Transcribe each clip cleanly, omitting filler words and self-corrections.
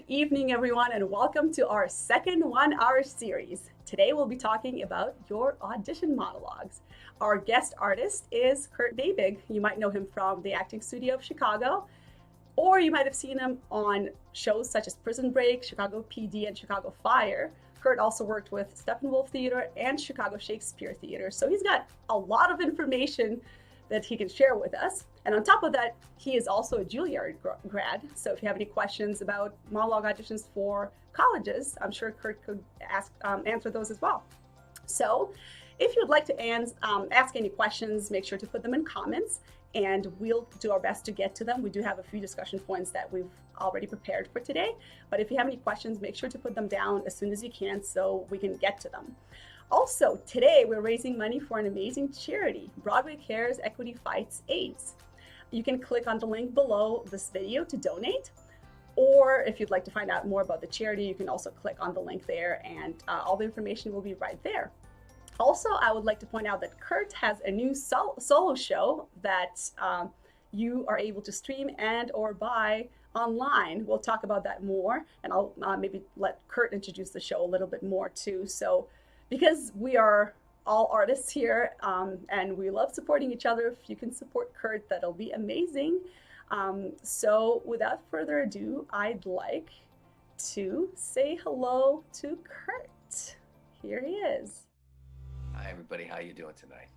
evening, everyone, and welcome to our second 1 hour series. Today, we'll be talking about your audition monologues. Our guest artist is Naebig. You might know him from the Acting Studio of Chicago, or you might have seen him on shows such as Prison Break, Chicago PD, and Chicago Fire. Kurt also worked with Steppenwolf Theater and Chicago Shakespeare Theater, so he's got a lot of information that he can share with us. And on top of that, he is also a Juilliard grad. So if you have any questions about monologue auditions for colleges, I'm sure Kurt could answer those as well. So if you'd like to ask any questions, make sure to put them in comments and we'll do our best to get to them. We do have a few discussion points that we've already prepared for today. But if you have any questions, make sure to put them down as soon as you can so we can get to them. Also, today we're raising money for an amazing charity, Broadway Cares Equity Fights AIDS. You can click on the link below this video to donate, or if you'd like to find out more about the charity, you can also click on the link there and all the information will be right there. Also, I would like to point out that Kurt has a new solo show that you are able to stream and or buy online. We'll talk about that more, and I'll maybe let Kurt introduce the show a little bit more too. So because we are all artists here and we love supporting each other, if you can support Kurt, that'll be amazing. So without further ado, I'd like to say hello to Kurt. Here he is. Hi everybody, how you doing tonight?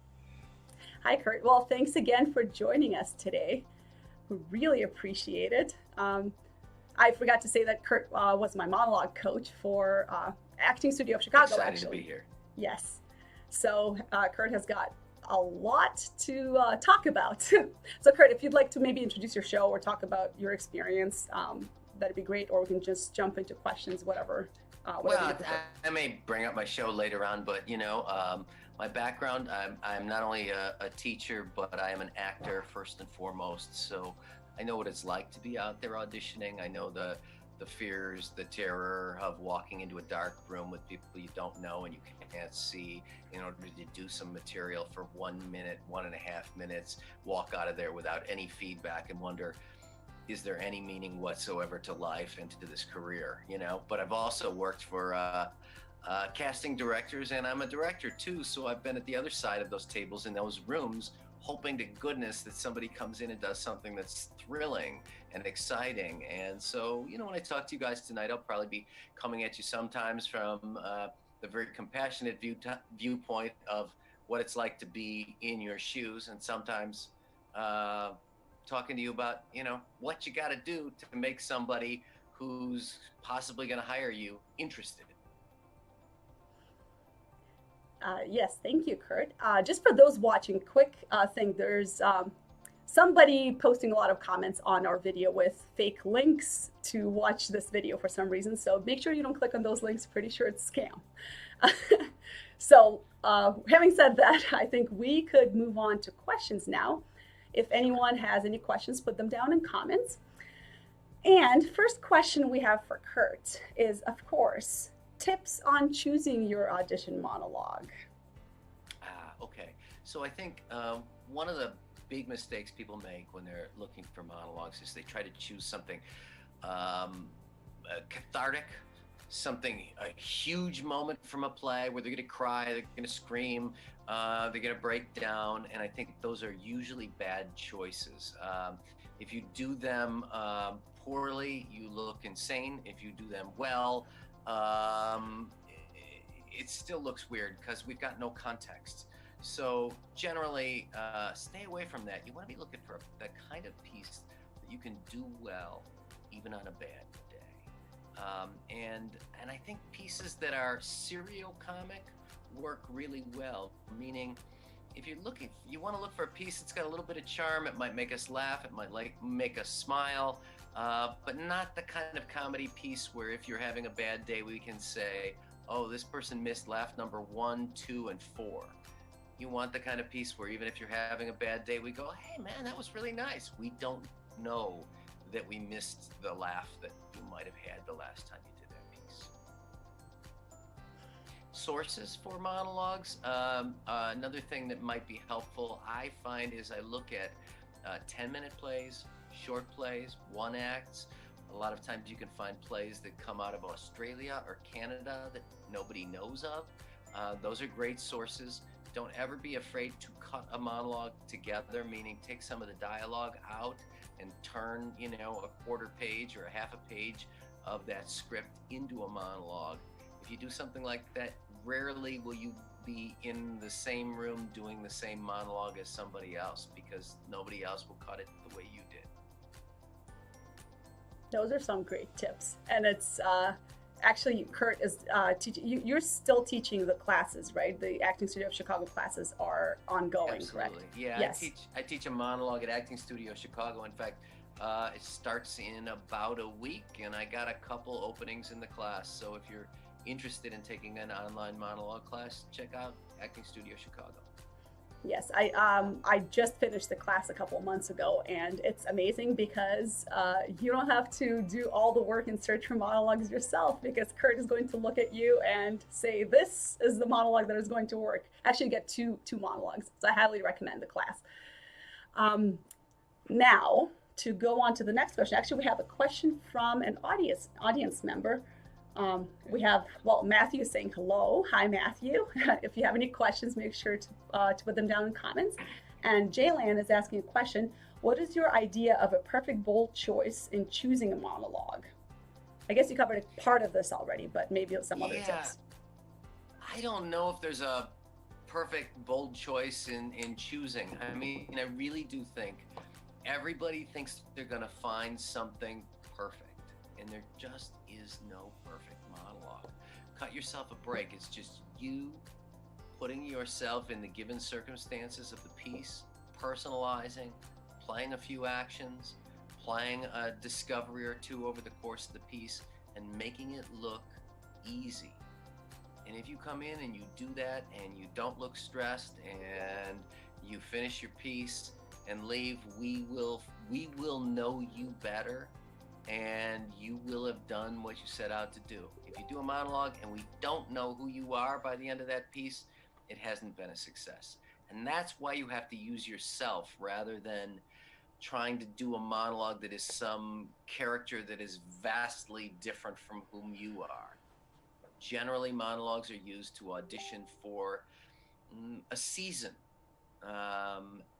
Hi Kurt. Well, thanks again for joining us today. We really appreciate it. I forgot to say that Kurt was my monologue coach for Acting Studio of Chicago. Excited actually. to be here. Yes. So Kurt has got a lot to talk about. So Kurt, if you'd like to maybe introduce your show or talk about your experience, that'd be great. Or we can just jump into questions, whatever. Well, I may bring up my show later on, but you know, my background, I'm not only a teacher, but I am an actor first and foremost. So I know what it's like to be out there auditioning. I know the fears, the terror of walking into a dark room with people you don't know and you can't see in order to do some material for 1 minute, 1.5 minutes, walk out of there without any feedback and wonder, is there any meaning whatsoever to life and to this career, you know? But I've also worked for casting directors, and I'm a director too, so I've been at the other side of those tables in those rooms, hoping to goodness that somebody comes in and does something that's thrilling and exciting. And so, you know, when I talk to you guys tonight, I'll probably be coming at you sometimes from the very compassionate viewpoint of what it's like to be in your shoes, and sometimes talking to you about, you know, what you got to do to make somebody who's possibly going to hire you interested. Yes, thank you, Kurt. Just for those watching, quick thing, there's somebody posting a lot of comments on our video with fake links to watch this video for some reason. So make sure you don't click on those links. Pretty sure it's a scam. So having said that, I think we could move on to questions now. If anyone has any questions, put them down in comments. And first question we have for Kurt is, of course, tips on choosing your audition monologue. Okay. So I think one of the big mistakes people make when they're looking for monologues is they try to choose something cathartic, something, a huge moment from a play where they're going to cry, they're going to scream, they're going to break down, and I think those are usually bad choices. If you do them poorly, you look insane. If you do them well, it still looks weird because we've got no context. So generally, stay away from that. You want to be looking for that kind of piece that you can do well, even on a bad day. And I think pieces that are serio-comic work really well. Meaning, if you're looking, you want to look for a piece that's got a little bit of charm. It might make us laugh. It might make us smile. But not the kind of comedy piece where if you're having a bad day, we can say, oh, this person missed laugh number 1, 2, and 4. You want the kind of piece where even if you're having a bad day, we go, hey man, that was really nice. We don't know that we missed the laugh that you might have had the last time you did that piece. Sources for monologues. Another thing that might be helpful, I find, is I look at 10-minute plays, short plays, one acts, A lot of times you can find plays that come out of Australia or Canada that nobody knows of. Those are great sources. Don't ever be afraid to cut a monologue together, meaning take some of the dialogue out and turn, a quarter page or a half a page of that script into a monologue. If you do something like that, rarely will you be in the same room doing the same monologue as somebody else, because nobody else will cut it the way you did. Those are some great tips. And it's actually, Kurt is teaching, you're still teaching the classes, right? The Acting Studio of Chicago classes are ongoing, Absolutely. correct? Yeah, Yes. I teach a monologue at Acting Studio Chicago. In fact, it starts in about a week, and I got a couple openings in the class. So if you're interested in taking an online monologue class, check out Acting Studio Chicago. Yes, I just finished the class a couple of months ago, and it's amazing because you don't have to do all the work and search for monologues yourself, because Kurt is going to look at you and say, this is the monologue that is going to work. Actually, you get two monologues, so I highly recommend the class. Now, to go on to the next question, actually, we have a question from an audience member. We have, Matthew is saying hello. Hi, Matthew. If you have any questions, make sure to put them down in comments. And Jaylan is asking a question. What is your idea of a perfect bold choice in choosing a monologue? I guess you covered part of this already, but maybe some other tips. I don't know if there's a perfect bold choice in choosing. I mean, I really do think everybody thinks they're going to find something perfect, and there just is no perfect monologue. Cut yourself a break. It's just you putting yourself in the given circumstances of the piece, personalizing, playing a few actions, playing a discovery or two over the course of the piece, and making it look easy. And if you come in and you do that and you don't look stressed and you finish your piece and leave, we will know you better, and you will have done what you set out to do. If you do a monologue and we don't know who you are by the end of that piece, it hasn't been a success. And that's why you have to use yourself rather than trying to do a monologue that is some character that is vastly different from whom you are. Generally, monologues are used to audition for a season.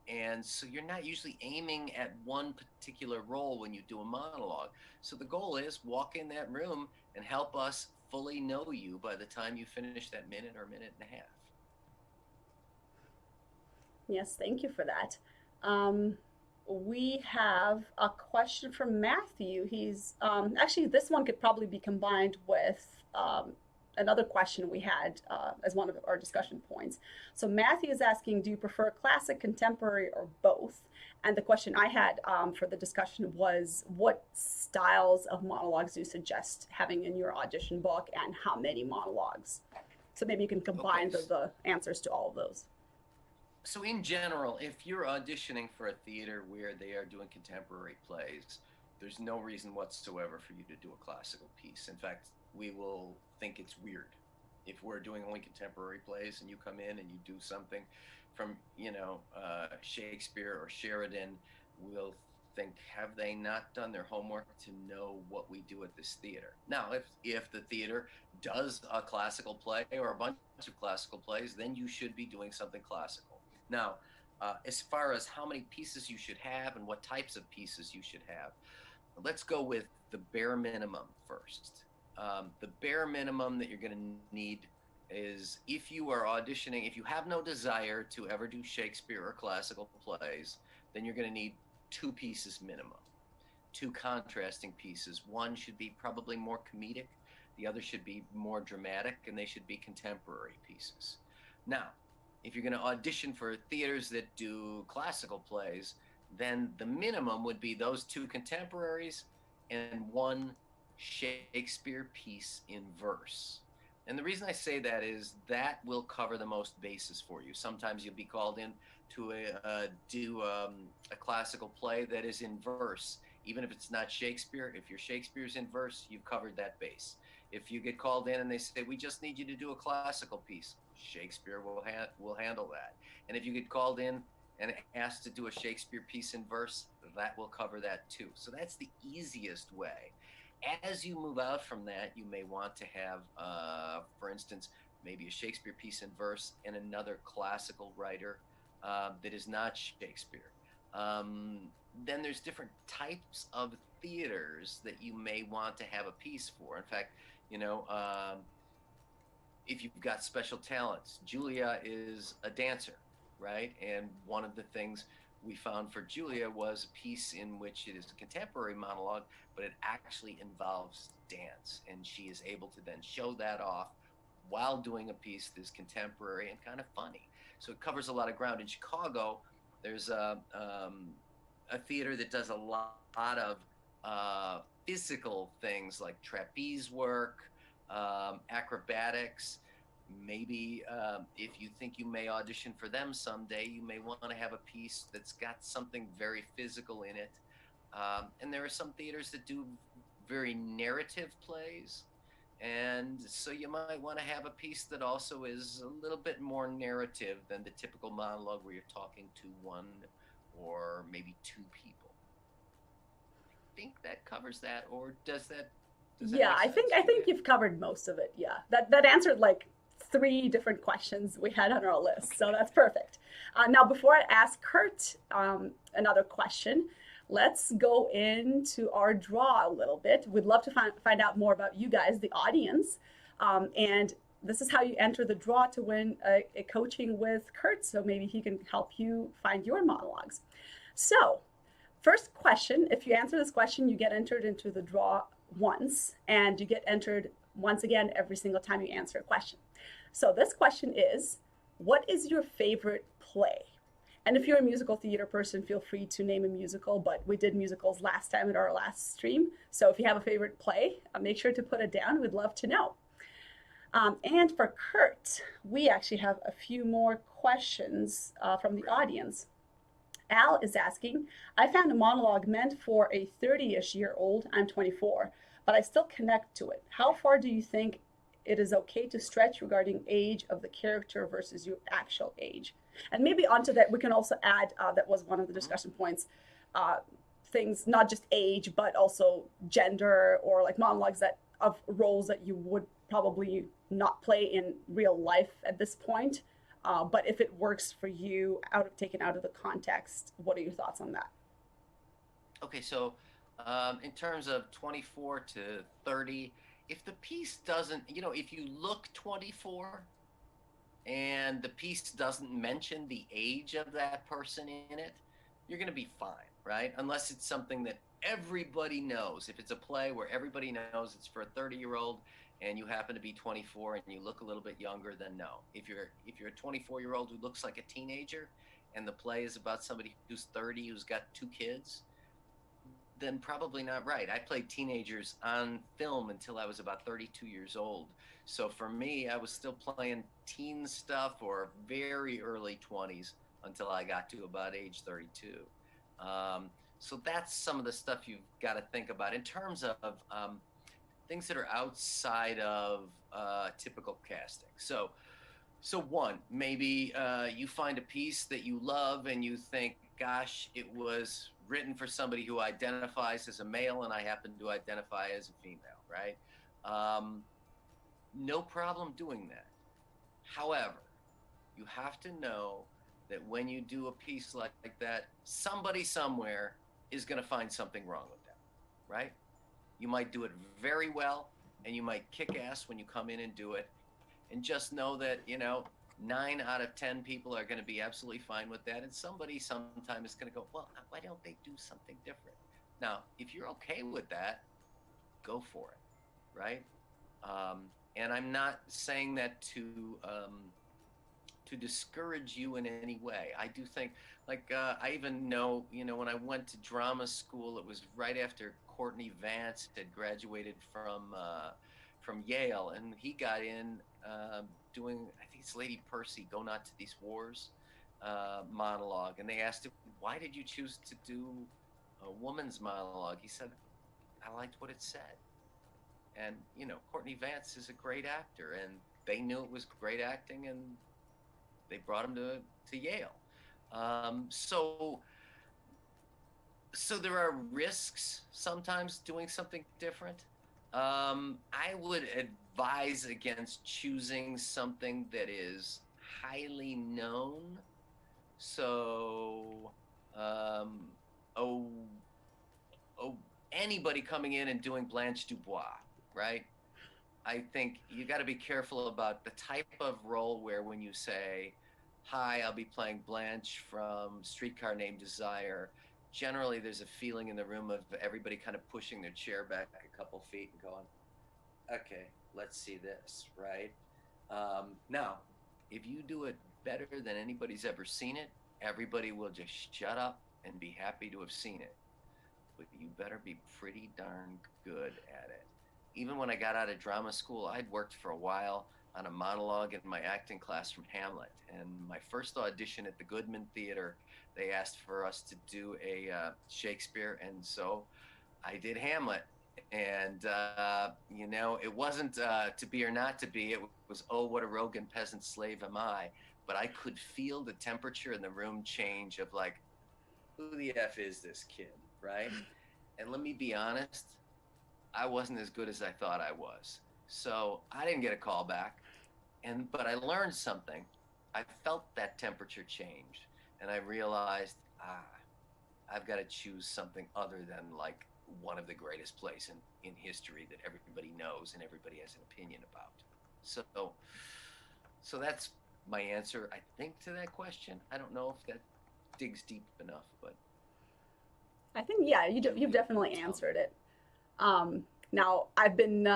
And so you're not usually aiming at one particular role when you do a monologue. So the goal is walk in that room and help us fully know you by the time you finish that minute or minute and a half. Yes, thank you for that. We have a question from Matthew. He's actually, this one could probably be combined with another question we had as one of our discussion points. So Matthew is asking, do you prefer classic, contemporary, or both? And the question I had for the discussion was, what styles of monologues do you suggest having in your audition book, and how many monologues? So maybe you can combine the answers to all of those. So in general, if you're auditioning for a theater where they are doing contemporary plays, there's no reason whatsoever for you to do a classical piece. In fact, we will think it's weird if we're doing only contemporary plays and you come in and you do something from, Shakespeare or Sheridan. We'll think, have they not done their homework to know what we do at this theater? Now, if the theater does a classical play or a bunch of classical plays, then you should be doing something classical. Now, as far as how many pieces you should have and what types of pieces you should have, let's go with the bare minimum first. The bare minimum that you're going to need is, if you are auditioning, if you have no desire to ever do Shakespeare or classical plays, then you're going to need 2 pieces minimum, 2 contrasting pieces. One should be probably more comedic, the other should be more dramatic, and they should be contemporary pieces. Now, if you're going to audition for theaters that do classical plays, then the minimum would be those 2 contemporaries and 1 Shakespeare piece in verse. And the reason I say that is that will cover the most bases for you. Sometimes you'll be called in to do a classical play that is in verse. Even if it's not Shakespeare, if your Shakespeare's in verse, you've covered that base. If you get called in and they say, we just need you to do a classical piece, Shakespeare will handle that. And if you get called in and asked to do a Shakespeare piece in verse, that will cover that too. So that's the easiest way. As you move out from that, you may want to have, for instance, maybe a Shakespeare piece in verse and another classical writer that is not Shakespeare. Then there's different types of theaters that you may want to have a piece for. In fact, you know, if you've got special talents, Julia is a dancer, right? And one of the things we found for Julia was a piece in which it is a contemporary monologue, but it actually involves dance. And she is able to then show that off while doing a piece that's contemporary and kind of funny. So it covers a lot of ground. In Chicago, there's a theater that does a lot of physical things like trapeze work, acrobatics. Maybe if you think you may audition for them someday, you may want to have a piece that's got something very physical in it. And there are some theaters that do very narrative plays. And so you might want to have a piece that also is a little bit more narrative than the typical monologue where you're talking to one or maybe two people. I think that covers that, or does that? Yeah, I think you've covered most of it. Yeah, that answered like 3 different questions we had on our list, so that's perfect. Now, before I ask Kurt another question, let's go into our draw a little bit. We'd love to find out more about you guys, the audience, and this is how you enter the draw to win a coaching with Kurt. So maybe he can help you find your monologues. So, first question: if you answer this question, you get entered into the draw once, and you get entered once again every single time you answer a question. So this question is, what is your favorite play? And if you're a musical theater person, feel free to name a musical, but we did musicals last time at our last stream. So if you have a favorite play, make sure to put it down. We'd love to know. And for Kurt, we actually have a few more questions from the audience. Al is asking, I found a monologue meant for a 30-ish year old. I'm 24, but I still connect to it. How far do you think it is okay to stretch regarding age of the character versus your actual age? And maybe onto that, we can also add, that was one of the discussion points, things, not just age, but also gender, or like monologues that of roles that you would probably not play in real life at this point. But if it works for you, taken out of the context, what are your thoughts on that? Okay, so in terms of 24 to 30, if the piece doesn't, if you look 24 and the piece doesn't mention the age of that person in it, you're going to be fine, right? Unless it's something that everybody knows. If it's a play where everybody knows it's for a 30-year-old and you happen to be 24 and you look a little bit younger, then no. If you're a 24-year-old who looks like a teenager and the play is about somebody who's 30 who's got 2 kids, then probably not right. I played teenagers on film until I was about 32 years old. So for me, I was still playing teen stuff or very early 20s until I got to about age 32. So that's some of the stuff you've got to think about in terms of things that are outside of typical casting. So one, maybe you find a piece that you love and you think, gosh, it was written for somebody who identifies as a male and I happen to identify as a female, right? No problem doing that. However, you have to know that when you do a piece like that, somebody somewhere is going to find something wrong with that, right? You might do it very well and you might kick ass when you come in and do it. And just know that, 9 out of 10 people are going to be absolutely fine with that. And somebody sometime is going to go, well, why don't they do something different? Now, if you're okay with that, go for it, right? And I'm not saying that to discourage you in any way. I do think, I even know, when I went to drama school, it was right after Courtney Vance had graduated from Yale, and he got in doing, I think it's Lady Percy, Go Not to These Wars monologue, and they asked him, why did you choose to do a woman's monologue? He said, I liked what it said. And, Courtney Vance is a great actor, and they knew it was great acting, and they brought him to Yale. So there are risks sometimes doing something different. I would advise against choosing something that is highly known. So, um, oh, oh, anybody coming in and doing Blanche Dubois, right? I think you got to be careful about the type of role where when you say, "Hi, I'll be playing Blanche from Streetcar Named Desire," generally there's a feeling in the room of everybody kind of pushing their chair back a couple feet and going, "Okay, let's see this," right? Now, if you do it better than anybody's ever seen it, everybody will just shut up and be happy to have seen it. But you better be pretty darn good at it. Even when I got out of drama school, I'd worked for a while on a monologue in my acting class from Hamlet. And my first audition at the Goodman Theater, they asked for us to do a Shakespeare. And so I did Hamlet. And, it wasn't to be or not to be. It was, oh, what a rogue and peasant slave am I. But I could feel the temperature in the room change of like, who the F is this kid, right? And let me be honest, I wasn't as good as I thought I was. So I didn't get a call back. But I learned something. I felt that temperature change. And I realized, I've got to choose something other than like one of the greatest plays in history that everybody knows and everybody has an opinion about. So that's my answer, I think, to that question. I don't know if that digs deep enough, but I think, yeah, you've definitely answered it. Now, I've been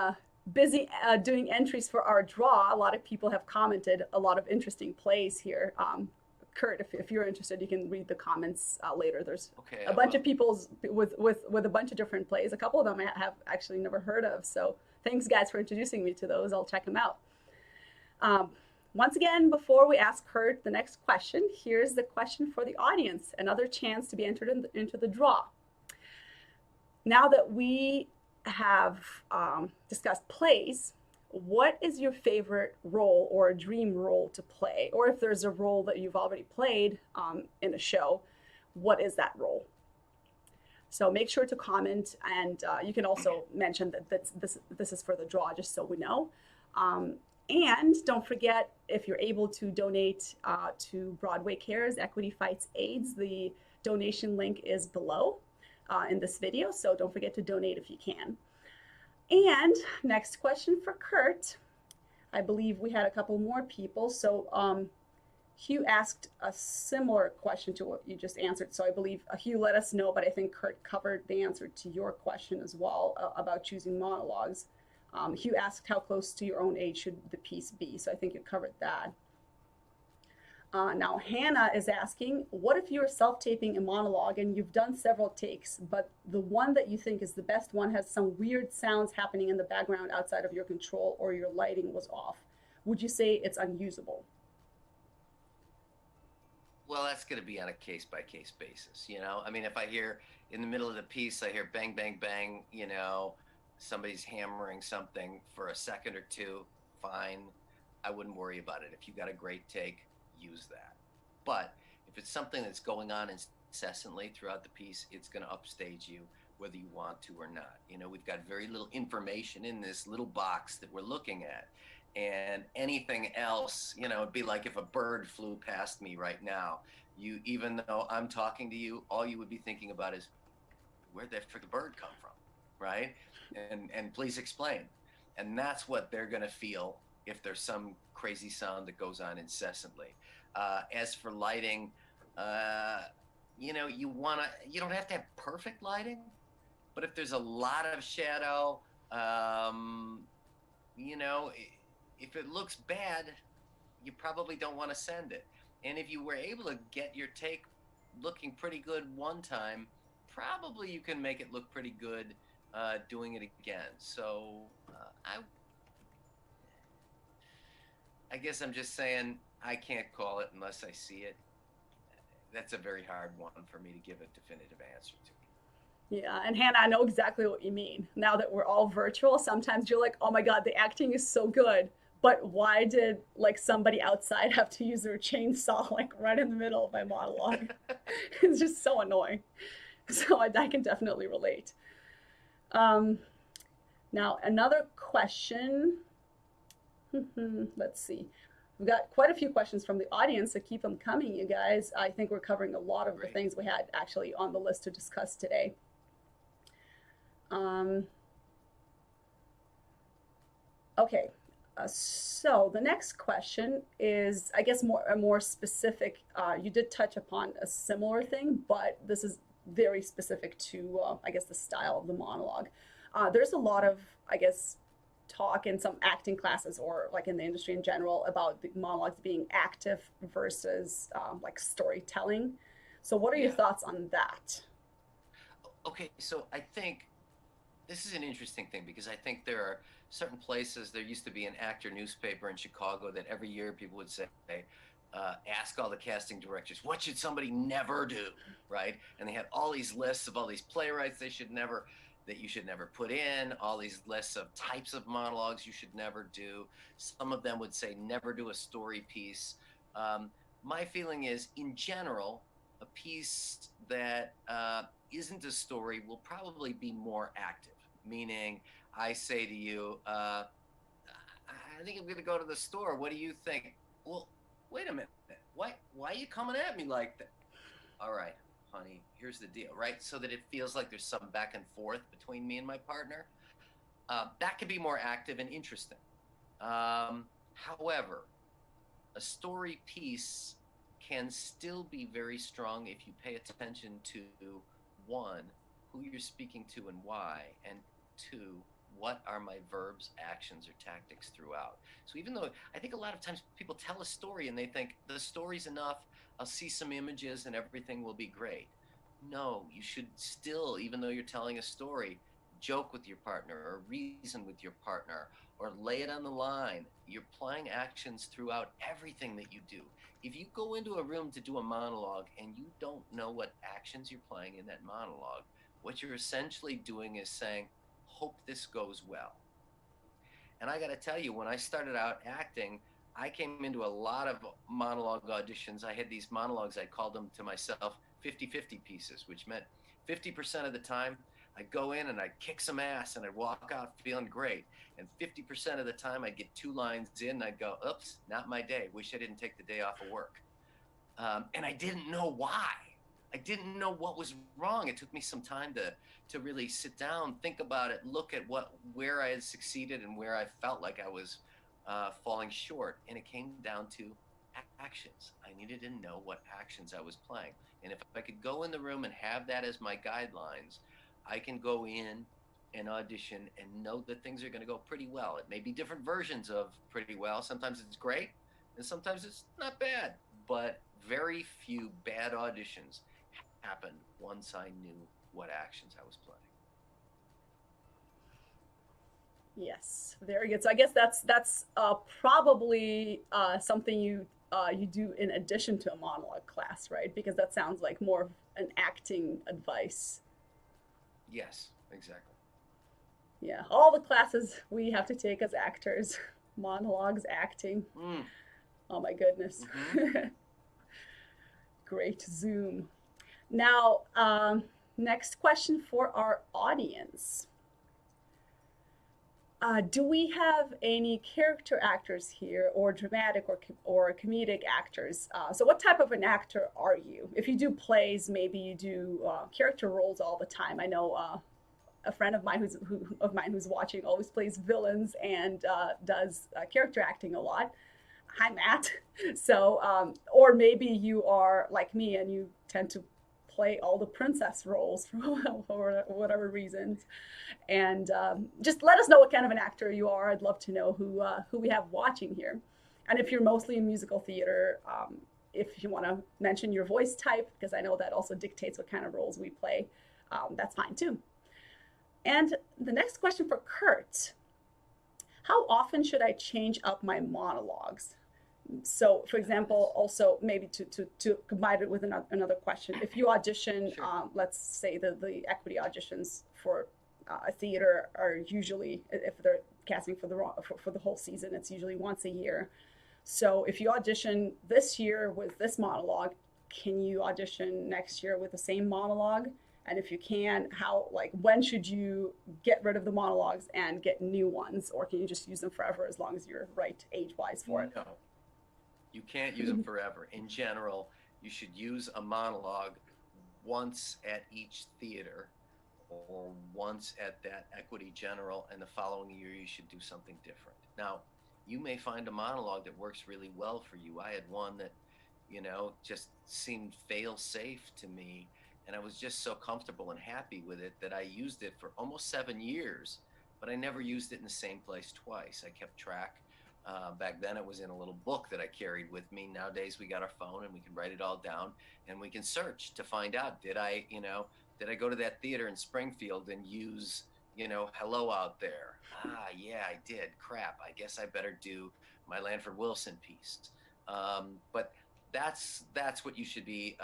busy doing entries for our draw. A lot of people have commented a lot of interesting plays here. Kurt, if you're interested, you can read the comments later. There's a bunch of people with a bunch of different plays. A couple of them I have actually never heard of. So thanks, guys, for introducing me to those. I'll check them out. Once again, before we ask Kurt the next question, here's the question for the audience. Another chance to be entered into the draw. Now that we have discussed plays, what is your favorite role or a dream role to play? Or if there's a role that you've already played in a show, what is that role? So make sure to comment, and you can also mention that this is for the draw, just so we know. And don't forget, if you're able to donate to Broadway Cares Equity Fights AIDS, the donation link is below in this video, so don't forget to donate if you can. And next question for Kurt. I believe we had a couple more people. So Hugh asked a similar question to what you just answered. So I believe Hugh let us know, but I think Kurt covered the answer to your question as well about choosing monologues. Hugh asked how close to your own age should the piece be. So I think you covered that. Now Hannah is asking, what if you're self-taping a monologue and you've done several takes, but the one that you think is the best one has some weird sounds happening in the background outside of your control, or your lighting was off? Would you say it's unusable? Well, that's going to be on a case-by-case basis, I mean, if I hear in the middle of the piece, I hear bang, bang, bang, somebody's hammering something for a second or two, fine. I wouldn't worry about it. If you got a great take, use that. But if it's something that's going on incessantly throughout the piece, it's going to upstage you whether you want to or not. We've got very little information in this little box that we're looking at. And anything else, it'd be like if a bird flew past me right now. Even though I'm talking to you, all you would be thinking about is, where'd that freaking bird come from, right? And please explain. And that's what they're going to feel if there's some crazy sound that goes on incessantly. As for lighting, you don't have to have perfect lighting, but if there's a lot of shadow, if it looks bad, you probably don't want to send it. And if you were able to get your take looking pretty good one time, probably you can make it look pretty good doing it again. So I guess I'm just saying I can't call it unless I see it. That's a very hard one for me to give a definitive answer to. Yeah, and Hannah, I know exactly what you mean. Now that we're all virtual, sometimes you're like, oh my God, the acting is so good, but why did like somebody outside have to use their chainsaw like right in the middle of my monologue? It's just so annoying. So I can definitely relate. Um, Now, another question. Let's see. We've got quite a few questions from the audience, so keep them coming, you guys. I think we're covering a lot of the things we had actually on the list to discuss today. Okay, so the next question is, I guess, more specific. You did touch upon a similar thing, but this is very specific to, I guess, the style of the monologue. There's a lot of, I guess, talk in some acting classes or like in the industry in general about the monologues being active versus like storytelling. So what are your thoughts on that? Okay, so I think this is an interesting thing because I think there are certain places. There used to be an actor newspaper in Chicago that every year people would say, ask all the casting directors, what should somebody never do, right? And they had all these lists of all these playwrights that you should never put in, all these lists of types of monologues you should never do. Some of them would say never do a story piece. My feeling is, in general, a piece that isn't a story will probably be more active. Meaning, I say to you, I think I'm going to go to the store. What do you think? Well, wait a minute. Why are you coming at me like that? All right, honey, here's the deal, right? So that it feels like there's some back and forth between me and my partner. That can be more active and interesting. However, a story piece can still be very strong if you pay attention to, one, who you're speaking to and why, and two, what are my verbs, actions, or tactics throughout. So even though I think a lot of times people tell a story and they think the story's enough, I'll see some images and everything will be great. No, you should still, even though you're telling a story, joke with your partner or reason with your partner or lay it on the line. You're playing actions throughout everything that you do. If you go into a room to do a monologue and you don't know what actions you're playing in that monologue, what you're essentially doing is saying, hope this goes well. And I got to tell you, when I started out acting, I came into a lot of monologue auditions. I had these monologues, I called them to myself 50-50 pieces, which meant 50% of the time I'd go in and I'd kick some ass and I'd walk out feeling great. And 50% of the time I'd get 2 lines in and I'd go, oops, not my day. Wish I didn't take the day off of work. And I didn't know why. I didn't know what was wrong. It took me some time to really sit down, think about it, look at where I had succeeded and where I felt like I was falling short. And it came down to actions. I needed to know what actions I was playing. And if I could go in the room and have that as my guidelines, I can go in and audition and know that things are going to go pretty well. It may be different versions of pretty well. Sometimes it's great and sometimes it's not bad, but very few bad auditions happened once I knew what actions I was playing. Yes, very good. So I guess that's probably something you do in addition to a monologue class, right? Because that sounds like more of an acting advice. Yes, exactly. Yeah, all the classes we have to take as actors, monologues, acting. Oh my goodness. Mm-hmm. Great Zoom. Now, next question for our audience. Do we have any character actors here, or dramatic or comedic actors? So what type of an actor are you? If you do plays, maybe you do character roles all the time. I know a friend of mine who's watching always plays villains and does character acting a lot. Hi, Matt. So, or maybe you are like me and you tend to play all the princess roles for whatever reasons. And just let us know what kind of an actor you are. I'd love to know who we have watching here. And if you're mostly in musical theater, if you want to mention your voice type, because I know that also dictates what kind of roles we play, that's fine too. And the next question for Kurt. How often should I change up my monologues? So, for example, also maybe to combine it with another question, if you audition, sure. Let's say the equity auditions for a theater are usually, if they're casting for for the whole season. It's usually once a year. So if you audition this year with this monologue, can you audition next year with the same monologue? And if you can, how, like, when should you get rid of the monologues and get new ones? Or can you just use them forever as long as you're right age wise for it? No, you can't use them forever. In general, you should use a monologue once at each theater or once at that Equity General, and the following year you should do something different. Now, you may find a monologue that works really well for you. I had one that, just seemed fail safe to me, and I was just so comfortable and happy with it that I used it for almost 7 years, but I never used it in the same place twice. I kept track. Back then it was in a little book that I carried with me. Nowadays we got our phone and we can write it all down and we can search to find out, did I go to that theater in Springfield and use, hello out there? Ah, yeah, I did. Crap. I guess I better do my Lanford Wilson piece. But that's what you should be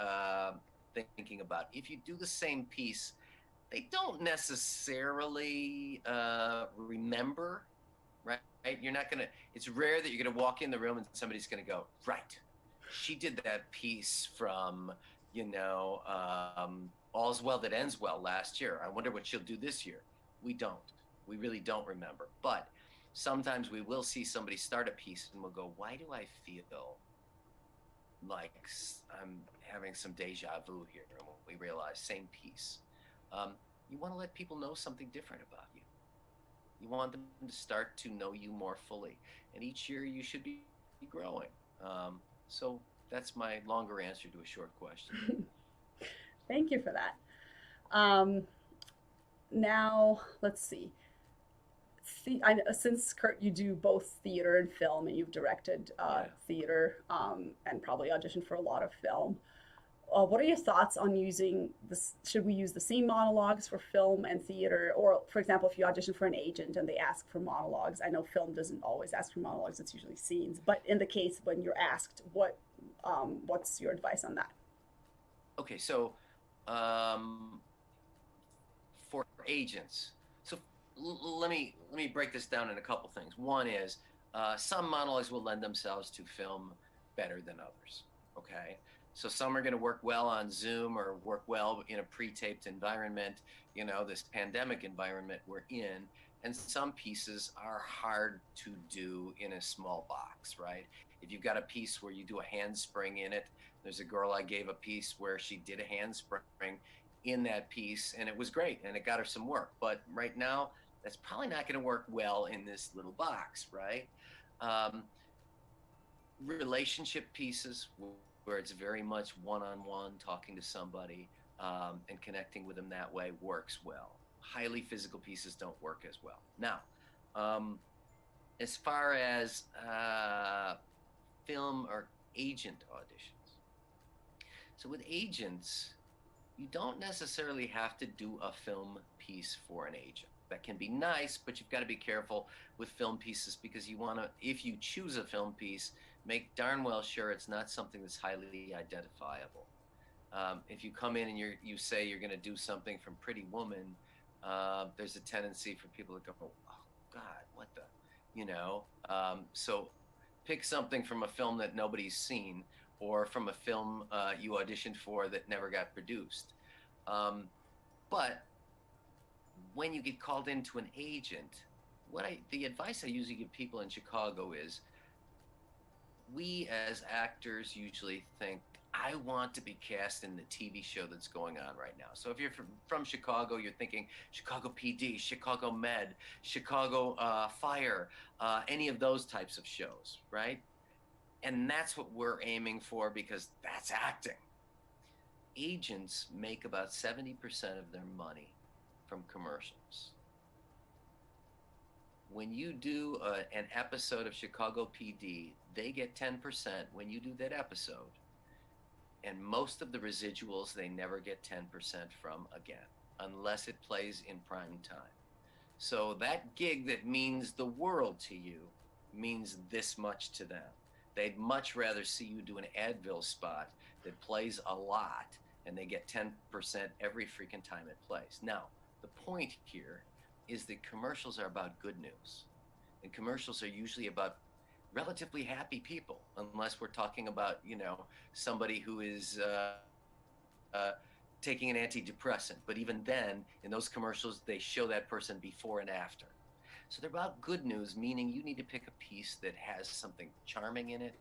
thinking about. If you do the same piece, they don't necessarily remember, right? You're not gonna. It's rare that you're gonna walk in the room and somebody's gonna go, right. She did that piece from, All's Well That Ends Well last year. I wonder what she'll do this year. We don't. We really don't remember. But sometimes we will see somebody start a piece and we'll go, why do I feel like I'm having some deja vu here? And we realize, same piece. You want to let people know something different about you. You want them to start to know you more fully. And each year you should be growing. So that's my longer answer to a short question. Thank you for that. Now, let's see. Since Kurt, you do both theater and film, and you've directed theater and probably auditioned for a lot of film. What are your thoughts on using this? Should we use the same monologues for film and theater? Or, for example, if you audition for an agent and they ask for monologues, I know film doesn't always ask for monologues, it's usually scenes. But in the case when you're asked, what's your advice on that? Okay, so for agents, so let me break this down in a couple things. One is some monologues will lend themselves to film better than others. Okay, so some are going to work well on Zoom or work well in a pre-taped environment, this pandemic environment we're in. And some pieces are hard to do in a small box, right? If you've got a piece where you do a handspring in it, there's a girl I gave a piece where she did a handspring in that piece, and it was great, and it got her some work. But right now, that's probably not going to work well in this little box, right? Relationship pieces where it's very much one-on-one, talking to somebody and connecting with them that way works well. Highly physical pieces don't work as well. Now, as far as film or agent auditions, so with agents, you don't necessarily have to do a film piece for an agent. That can be nice, but you've got to be careful with film pieces because you want to, if you choose a film piece, make darn well sure it's not something that's highly identifiable. If you come in and you say you're going to do something from Pretty Woman, there's a tendency for people to go, oh God, what the, so pick something from a film that nobody's seen or from a film you auditioned for that never got produced. But when you get called into an agent, the advice I usually give people in Chicago is, we as actors usually think, I want to be cast in the TV show that's going on right now. So if you're from Chicago, you're thinking Chicago PD, Chicago Med, Chicago Fire, any of those types of shows, right? And that's what we're aiming for because that's acting. Agents make about 70% of their money from commercials. When you do an episode of Chicago PD, they get 10% when you do that episode. And most of the residuals they never get 10% from again, unless it plays in prime time. So that gig that means the world to you means this much to them. They'd much rather see you do an Advil spot that plays a lot and they get 10% every freaking time it plays. Now, the point here is that commercials are about good news. And commercials are usually about relatively happy people, unless we're talking about, somebody who is taking an antidepressant. But even then, in those commercials, they show that person before and after. So they're about good news, meaning you need to pick a piece that has something charming in it,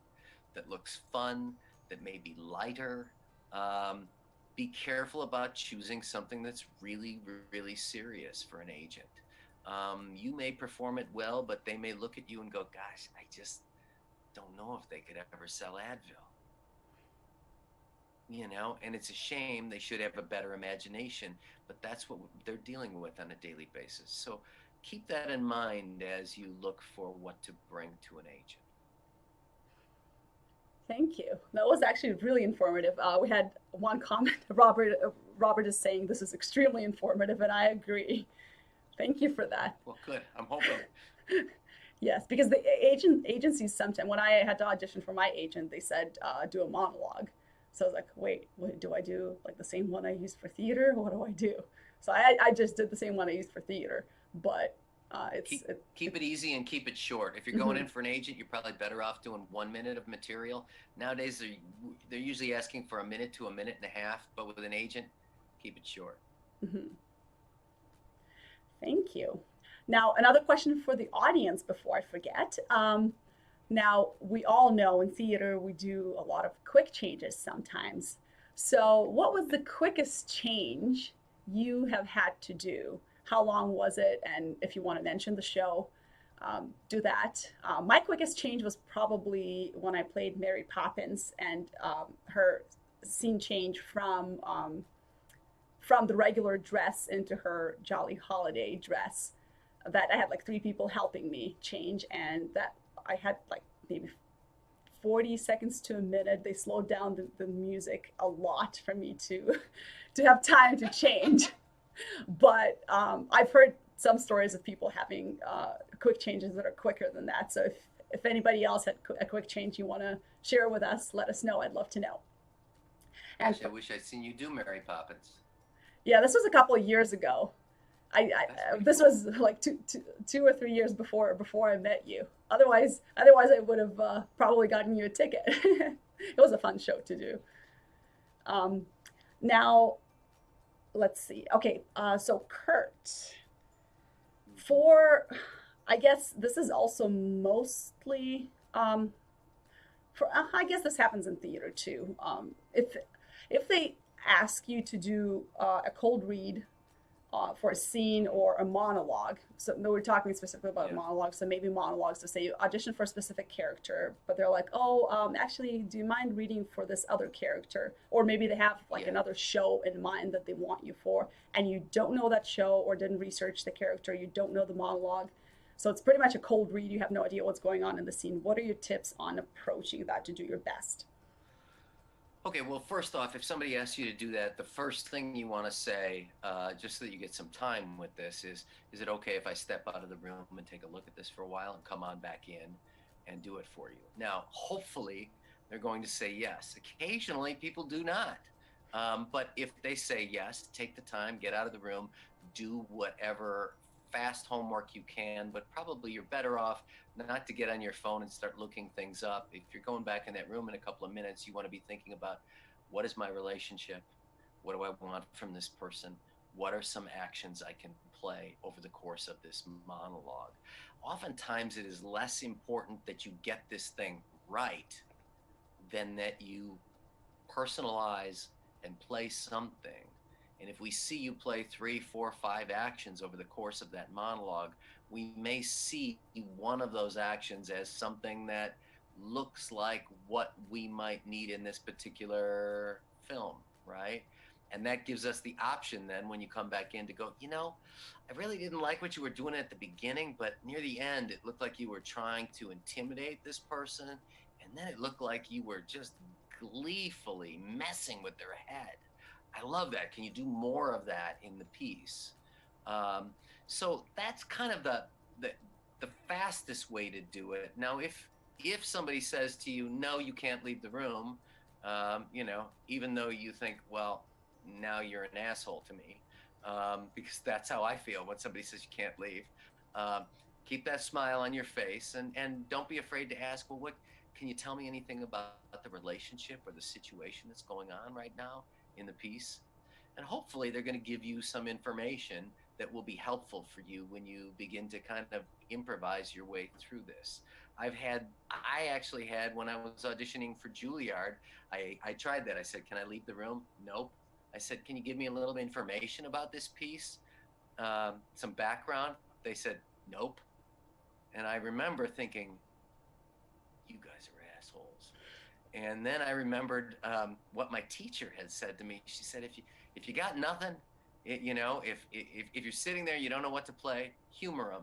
that looks fun, that may be lighter. Um, be careful about choosing something that's really, really serious for an agent. You may perform it well, but they may look at you and go, "Gosh, I just don't know if they could ever sell Advil." And it's a shame. They should have a better imagination, but that's what they're dealing with on a daily basis. So keep that in mind as you look for what to bring to an agent. Thank you. That was actually really informative. We had one comment. Robert is saying this is extremely informative, and I agree. Thank you for that. Well, good. I'm hoping. Yes, because the agencies sometimes, when I had to audition for my agent, they said do a monologue. So I was like, wait, do I do like the same one I used for theater? What do I do? So I just did the same one I used for theater, but keep it easy and keep it short. If you're going in for an agent, you're probably better off doing 1 minute of material. Nowadays, they're usually asking for a minute to a minute and a half, but with an agent, keep it short. Mm-hmm. Thank you. Now, another question for the audience before I forget. Now, we all know in theater we do a lot of quick changes sometimes. So, what was the quickest change you have had to do? How long was it? And if you want to mention the show, do that. My quickest change was probably when I played Mary Poppins, and her scene change from the regular dress into her Jolly Holiday dress. That I had like 3 people helping me change, and that I had like maybe 40 seconds to a minute. They slowed down the music a lot for me to have time to change. But I've heard some stories of people having quick changes that are quicker than that. So if anybody else had a quick change you want to share with us, let us know. I'd love to know. And I wish I'd seen you do Mary Poppins. Yeah, this was a couple of years ago. This was like two or 3 years before I met you. Otherwise I would have probably gotten you a ticket. It was a fun show to do. Now, let's see. Okay, so Kurt, I guess this is also mostly I guess this happens in theater too. If they ask you to do a cold read for a scene or a monologue. So no, we're talking specifically about monologues. So maybe monologues to say you audition for a specific character, but they're like, actually, do you mind reading for this other character? Or maybe they have like another show in mind that they want you for, and you don't know that show or didn't research the character. You don't know the monologue. So it's pretty much a cold read. You have no idea what's going on in the scene. What are your tips on approaching that to do your best? Okay, well, first off, if somebody asks you to do that, the first thing you want to say, just so that you get some time with this, is it okay if I step out of the room and take a look at this for a while and come on back in and do it for you? Now, hopefully, they're going to say yes. Occasionally, people do not. But if they say yes, take the time, get out of the room, do whatever fast homework you can, but probably you're better off not to get on your phone and start looking things up. If you're going back in that room in a couple of minutes, you want to be thinking about, what is my relationship? What do I want from this person? What are some actions I can play over the course of this monologue? Oftentimes it is less important that you get this thing right than that you personalize and play something. And if we see you play 3, 4, 5 actions over the course of that monologue, we may see one of those actions as something that looks like what we might need in this particular film, right? And that gives us the option then, when you come back in, to go, I really didn't like what you were doing at the beginning, but near the end, it looked like you were trying to intimidate this person. And then it looked like you were just gleefully messing with their head. I love that. Can you do more of that in the piece? So that's kind of the fastest way to do it. Now, if somebody says to you, no, you can't leave the room, even though you think, well, now you're an asshole to me, because that's how I feel when somebody says you can't leave. keep that smile on your face, and don't be afraid to ask, well, what can you tell me anything about the relationship or the situation that's going on right now in the piece? And hopefully they're going to give you some information that will be helpful for you when you begin to kind of improvise your way through this. I actually had, when I was auditioning for Juilliard, I tried that. I said, can I leave the room? Nope. I said, can you give me a little bit of information about this piece? Some background? They said, nope. And I remember thinking, you guys are assholes. And then I remembered what my teacher had said to me. She said, if you got nothing, if you're sitting there, you don't know what to play, humor them.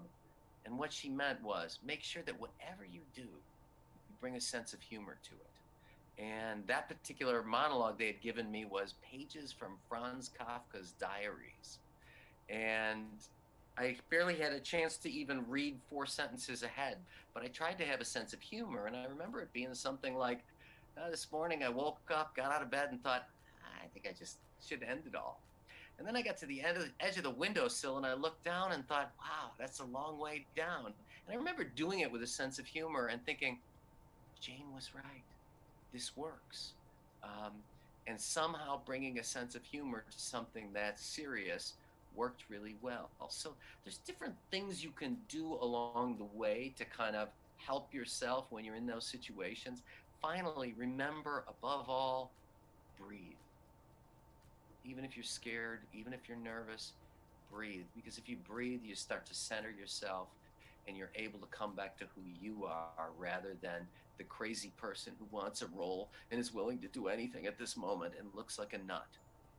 And what she meant was make sure that whatever you do, you bring a sense of humor to it. And that particular monologue they had given me was pages from Franz Kafka's diaries. And I barely had a chance to even read 4 sentences ahead, but I tried to have a sense of humor. And I remember it being something like, this morning I woke up, got out of bed, and thought, I think I just should end it all. And then I got to the edge of the windowsill, and I looked down and thought, wow, that's a long way down. And I remember doing it with a sense of humor and thinking, Jane was right. This works. And somehow bringing a sense of humor to something that's serious worked really well. So there's different things you can do along the way to kind of help yourself when you're in those situations. Finally, remember, above all, breathe. Even if you're scared, even if you're nervous, breathe. Because if you breathe, you start to center yourself and you're able to come back to who you are rather than the crazy person who wants a role and is willing to do anything at this moment and looks like a nut,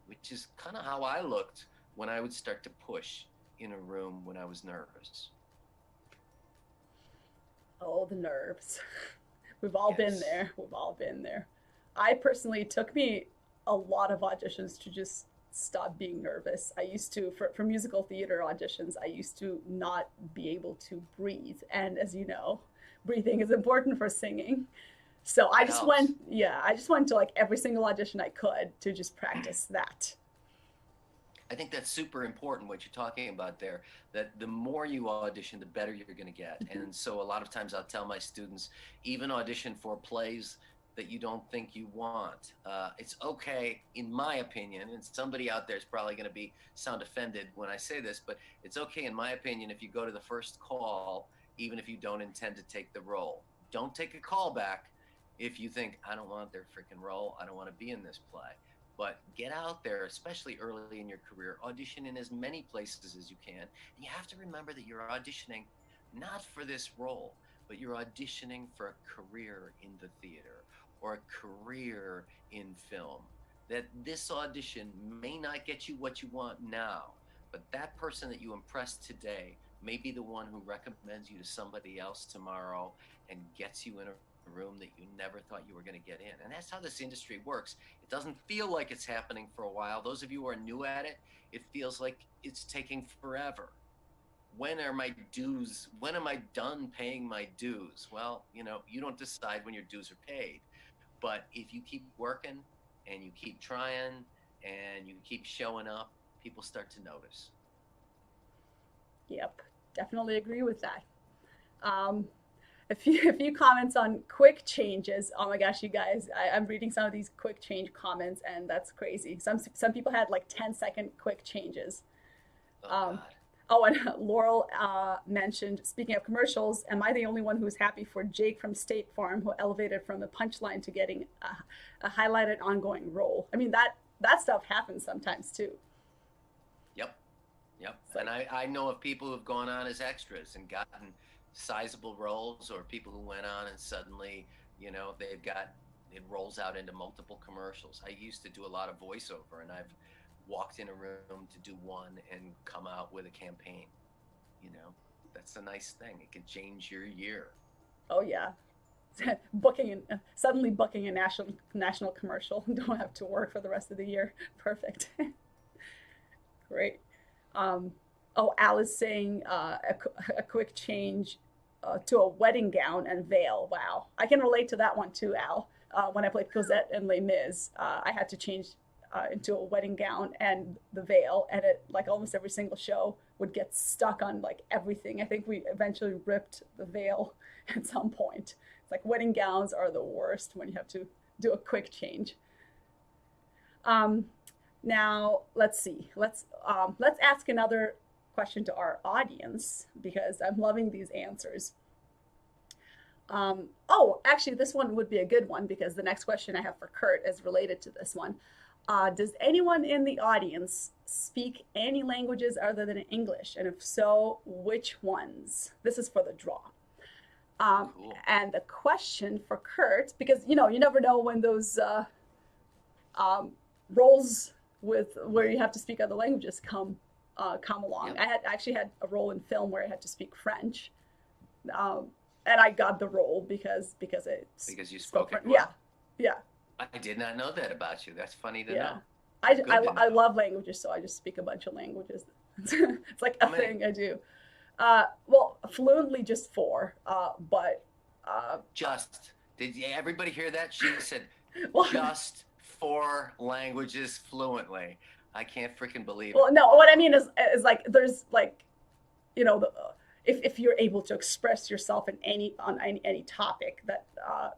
which is kind of how I looked when I would start to push in a room when I was nervous. Oh, the nerves. We've all Yes. been there. We've all been there. I personally, it took me a lot of auditions to just stop being nervous. I used to, for musical theater auditions, I used to not be able to breathe. And as you know, breathing is important for singing. So I It just helps. I just went to like every single audition I could to just practice that. I think that's super important what you're talking about there, that the more you audition, the better you're going to get. And so a lot of times I'll tell my students, even audition for plays that you don't think you want. It's okay, in my opinion, and somebody out there is probably going to sound offended when I say this, but it's okay, in my opinion, if you go to the first call, even if you don't intend to take the role. Don't take a call back if you think, I don't want their freaking role, I don't want to be in this play. But get out there, especially early in your career, audition in as many places as you can. And you have to remember that you're auditioning not for this role, but you're auditioning for a career in the theater or a career in film. That this audition may not get you what you want now, but that person that you impress today may be the one who recommends you to somebody else tomorrow and gets you in a room that you never thought you were going to get in. And that's how this industry works. It doesn't feel like it's happening for a while. Those of you who are new at it, it feels like it's taking forever. When are my dues? When am I done paying my dues? Well, you don't decide when your dues are paid. But if you keep working and you keep trying and you keep showing up, people start to notice. Yep, definitely agree with that. Um, a few comments on quick changes. Oh my gosh, you guys, I'm reading some of these quick change comments, and that's crazy. Some people had like 10-second quick changes. Oh, Um, God. oh, and Laurel mentioned, speaking of commercials, am I the only one who's happy for Jake from State Farm, who elevated from the punchline to getting a highlighted ongoing role? I mean, that stuff happens sometimes too. Yep. Yep. It's And like, I know of people who've gone on as extras and gotten sizable roles, or people who went on and suddenly, it rolls out into multiple commercials. I used to do a lot of voiceover, and I've walked in a room to do one and come out with a campaign. You know, that's a nice thing. It can change your year. oh yeah, suddenly booking a national commercial. Don't have to work for the rest of the year. Perfect. Great. Um, oh, Al is saying a quick change to a wedding gown and veil. Wow, I can relate to that one too, Al. When I played Cosette and Les Mis, I had to change into a wedding gown and the veil, and it like almost every single show would get stuck on like everything. I think we eventually ripped the veil at some point. It's like wedding gowns are the worst when you have to do a quick change. Um, Now let's see. Let's ask another question to our audience because I'm loving these answers. Oh, actually, this one would be a good one because the next question I have for Kurt is related to this one. Does anyone in the audience speak any languages other than English? And if so, which ones? This is for the draw. Cool. And the question for Kurt, because you know, you never know when those roles with where you have to speak other languages come along. Yep. I actually had a role in film where I had to speak French, and I got the role because you spoke it well. Yeah, yeah, I did not know that about you. That's funny to yeah. know. I love languages, so I just speak a bunch of languages. It's like a thing I do. Well, fluently just four, but did everybody hear that? She said well, just 4 languages fluently. I can't freaking believe it. well, no, what I mean is like there's like, you know, if you're able to express yourself in any topic, that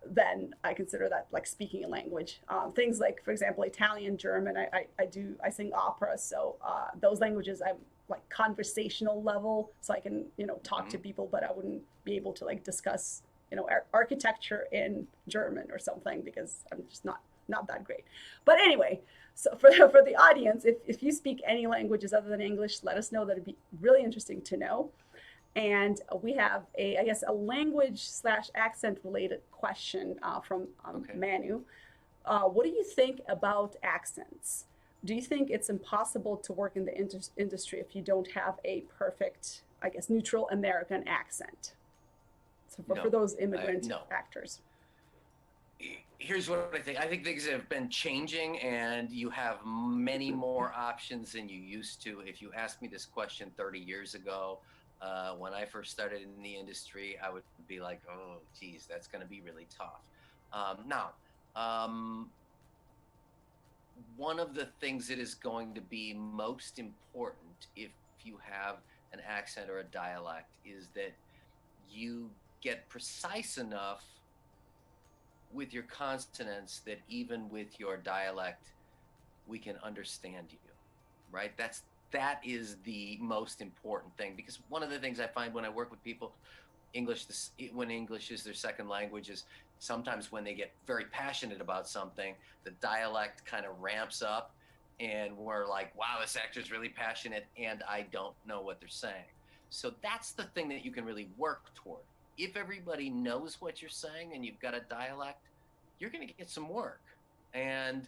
then I consider that like speaking a language. Things like, for example, Italian, German. I sing opera, so those languages I'm like conversational level, so I can talk to people, but I wouldn't be able to like discuss architecture in German or something because I'm just not that great. But anyway, so for the audience, if you speak any languages other than English, let us know. That'd be really interesting to know. And we have I guess a language / accent related question from Okay. Manu. What do you think about accents? Do you think it's impossible to work in the industry if you don't have a perfect, I guess, neutral American accent? So for No. those immigrant No. actors. Here's what I think. I think things have been changing, and you have many more options than you used to. If you asked me this question 30 years ago, when I first started in the industry, I would be like, oh, geez, that's going to be really tough. Now, one of the things that is going to be most important if you have an accent or a dialect is that you get precise enough with your consonants that even with your dialect, we can understand you, right? That is the most important thing, because one of the things I find when I work with people, when English is their second language, is sometimes when they get very passionate about something, the dialect kind of ramps up and we're like, wow, this actor's really passionate and I don't know what they're saying. So that's the thing that you can really work toward. If everybody knows what you're saying and you've got a dialect, you're going to get some work. And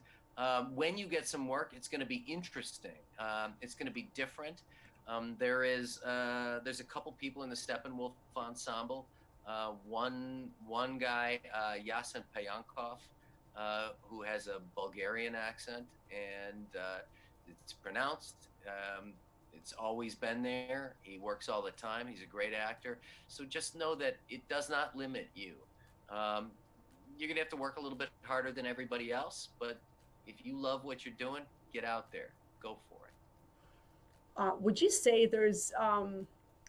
when you get some work, it's going to be interesting. It's going to be different. There's a couple people in the Steppenwolf ensemble. One guy, Yasin Payankov, who has a Bulgarian accent, and it's pronounced. It's always been there. He works all the time. He's a great actor. So just know that it does not limit you. You're going to have to work a little bit harder than everybody else, but if you love what you're doing, get out there. Go for it. Would you say there's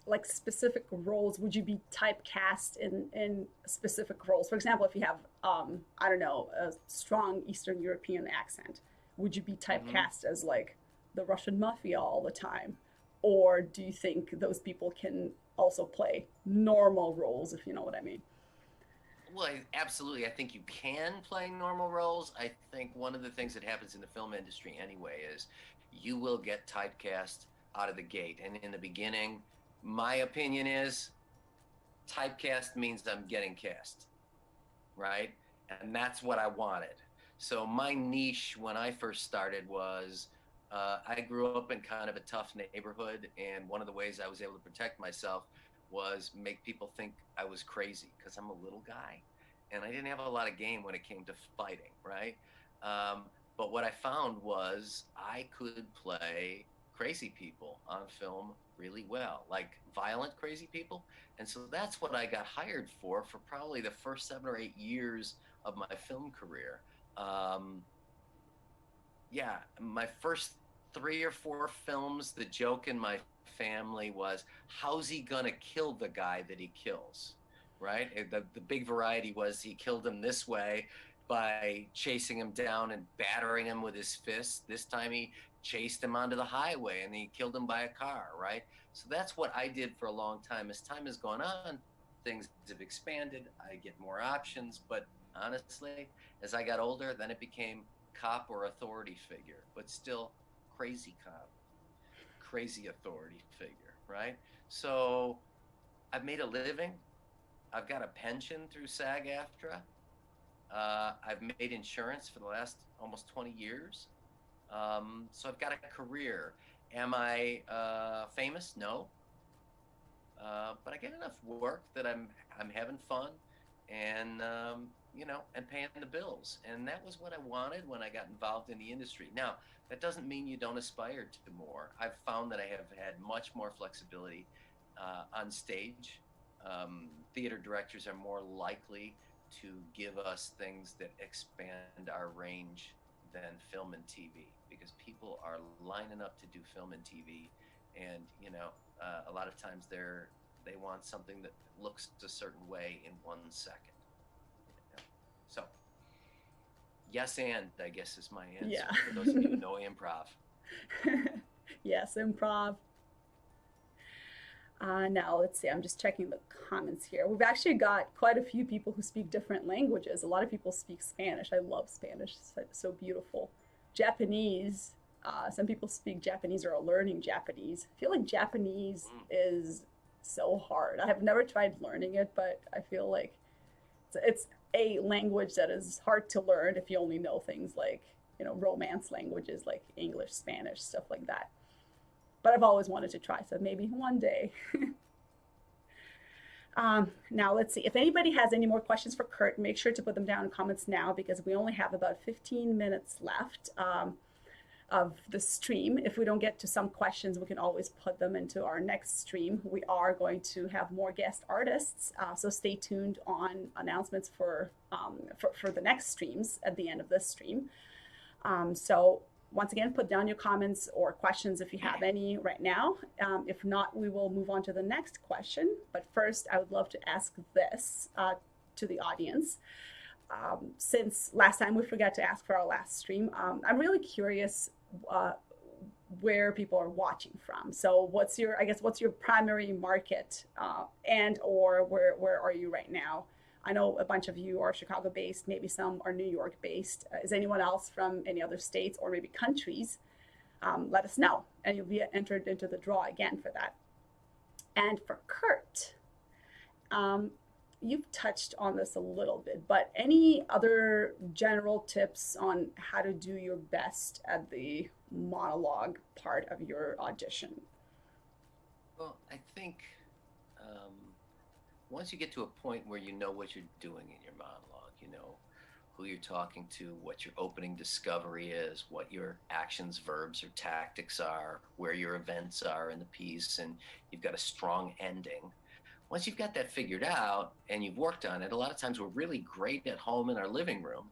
like specific roles? Would you be typecast in specific roles? For example, if you have, I don't know, a strong Eastern European accent, would you be typecast as like the Russian mafia all the time? Or do you think those people can also play normal roles, if you know what I mean? Well, absolutely. I think you can play normal roles. I think one of the things that happens in the film industry anyway is you will get typecast out of the gate. And in the beginning, my opinion is typecast means I'm getting cast, right? And that's what I wanted. So my niche when I first started was I grew up in kind of a tough neighborhood, and one of the ways I was able to protect myself was make people think I was crazy because I'm a little guy and I didn't have a lot of game when it came to fighting, right? But what I found was I could play crazy people on film really well, like violent crazy people. And so that's what I got hired for probably the first 7 or 8 years of my film career. yeah, my first 3 or 4 films, the joke in my family was, how's he gonna kill the guy that he kills? Right? The big variety was he killed him this way by chasing him down and battering him with his fists. This time he chased him onto the highway and he killed him by a car, right? So that's what I did for a long time. As time has gone on, things have expanded. I get more options, but honestly, as I got older, then it became cop or authority figure, but still crazy cop, crazy authority figure, right? So I've made a living. I've got a pension through SAG-AFTRA. I've made insurance for the last almost 20 years. So I've got a career. Am I famous? No. But I get enough work that I'm having fun, and and paying the bills. And that was what I wanted when I got involved in the industry. Now, that doesn't mean you don't aspire to more. I've found that I have had much more flexibility on stage. Theater directors are more likely to give us things that expand our range than film and TV, because people are lining up to do film and TV, and a lot of times they want something that looks a certain way in 1 second. So yes, and I guess is my answer. Yeah. For those of you who know improv. Yes, improv. Now, let's see, I'm just checking the comments here. We've actually got quite a few people who speak different languages. A lot of people speak Spanish. I love Spanish, it's so beautiful. Japanese, some people speak Japanese or are learning Japanese. I feel like Japanese is so hard. I have never tried learning it, but I feel like it's a language that is hard to learn if you only know things like, romance languages like English, Spanish, stuff like that. But I've always wanted to try, so maybe one day. Now, let's see. If anybody has any more questions for Kurt, make sure to put them down in comments now, because we only have about 15 minutes left of the stream. If we don't get to some questions, we can always put them into our next stream. We are going to have more guest artists, so stay tuned on announcements for the next streams at the end of this stream. So once again, put down your comments or questions if you have any right now. If not, we will move on to the next question. But first, I would love to ask this to the audience. Since last time we forgot to ask for our last stream, I'm really curious where people are watching from. So what's your primary market, and or where are you right now? I know a bunch of you are Chicago based, maybe some are New York based. Is anyone else from any other states or maybe countries? Let us know, and you'll be entered into the draw again for that. And for Kurt, you've touched on this a little bit, but any other general tips on how to do your best at the monologue part of your audition? Well, I think once you get to a point where you know what you're doing in your monologue, you know who you're talking to, what your opening discovery is, what your actions, verbs, or tactics are, where your events are in the piece, and you've got a strong ending. Once you've got that figured out and you've worked on it, a lot of times we're really great at home in our living room.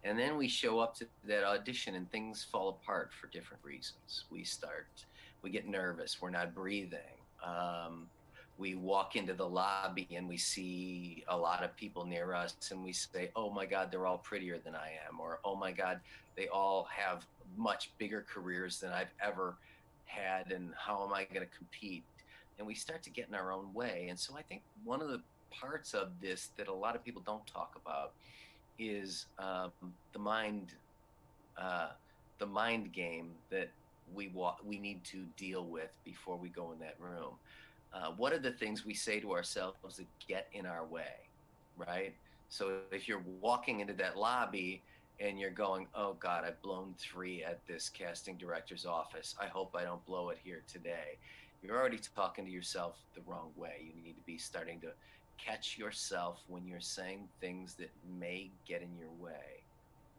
And then we show up to that audition and things fall apart for different reasons. We get nervous, we're not breathing. We walk into the lobby and we see a lot of people near us and we say, oh my God, they're all prettier than I am. Or, oh my God, they all have much bigger careers than I've ever had. And how am I going to compete? And we start to get in our own way. And so I think one of the parts of this that a lot of people don't talk about is the mind game that we need to deal with before we go in that room. What are the things we say to ourselves that get in our way, right? So if you're walking into that lobby and you're going, oh God, I've blown 3 at this casting director's office. I hope I don't blow it here today. You're already talking to yourself the wrong way. You need to be starting to catch yourself when you're saying things that may get in your way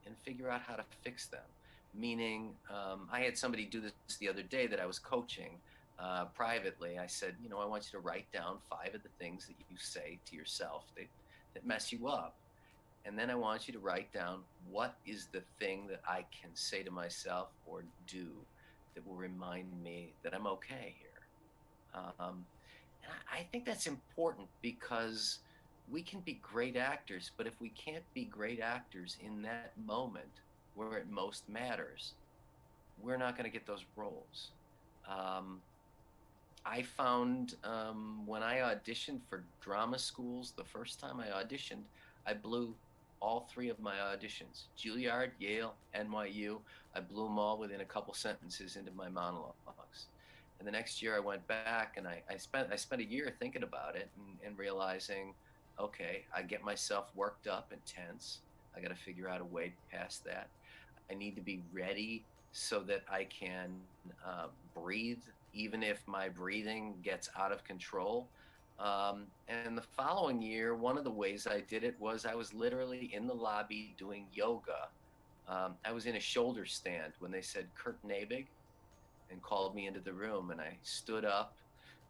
and figure out how to fix them. Meaning, I had somebody do this the other day that I was coaching privately. I said, I want you to write down 5 of the things that you say to yourself that mess you up. And then I want you to write down, what is the thing that I can say to myself or do that will remind me that I'm okay here. And I think that's important because we can be great actors, but if we can't be great actors in that moment where it most matters, we're not going to get those roles. Um, I found when I auditioned for drama schools, the first time I auditioned, I blew all three of my auditions: Juilliard, Yale, NYU. I blew them all within a couple sentences into my monologues. And the next year I went back and I spent a year thinking about it and realizing, okay, I get myself worked up and tense. I got to figure out a way past that. I need to be ready so that I can breathe, even if my breathing gets out of control. And the following year, one of the ways I did it was I was literally in the lobby doing yoga. I was in a shoulder stand when they said Kurt Naebig and called me into the room, and I stood up.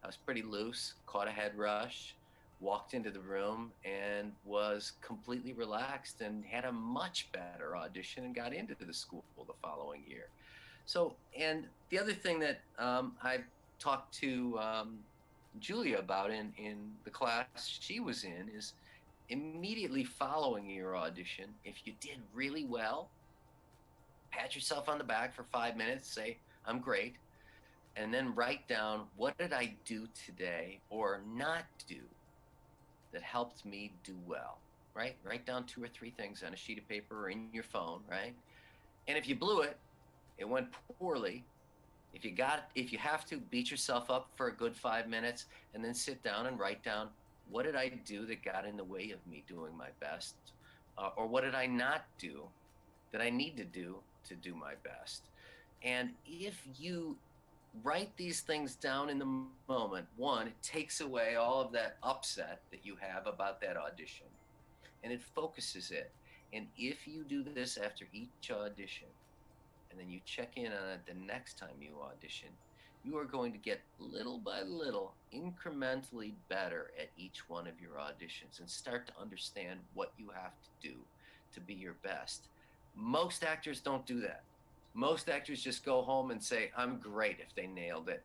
I was pretty loose, caught a head rush, walked into the room, and was completely relaxed and had a much better audition and got into the school the following year. So, and the other thing that I've talked to Julia about in the class she was in is immediately following your audition, if you did really well, pat yourself on the back for 5 minutes, say, I'm great, and then write down, what did I do today or not do that helped me do well, right? Write down 2 or 3 things on a sheet of paper or in your phone, right? And if you blew it, it went poorly. If you have to, beat yourself up for a good 5 minutes and then sit down and write down, what did I do that got in the way of me doing my best? Or what did I not do that I need to do my best? And if you write these things down in the moment, one, it takes away all of that upset that you have about that audition and it focuses it. And if you do this after each audition, and then you check in on it the next time you audition, you are going to get little by little, incrementally better at each one of your auditions and start to understand what you have to do to be your best. Most actors don't do that. Most actors just go home and say, I'm great, if they nailed it,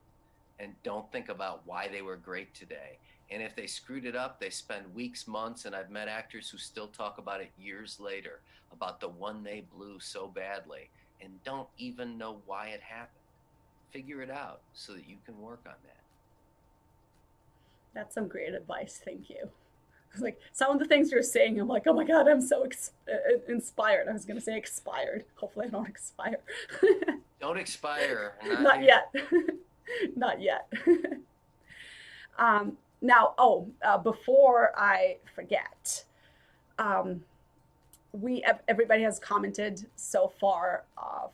and don't think about why they were great today. And if they screwed it up, they spend weeks, months, and I've met actors who still talk about it years later, about the one they blew so badly, and don't even know why it happened. Figure it out so that you can work on that. That's some great advice. Thank you. It's like some of the things you're saying, I'm like, oh my God, I'm so inspired. I was going to say expired. Hopefully I don't expire. Don't expire. Not yet. Not yet. Before I forget, everybody has commented so far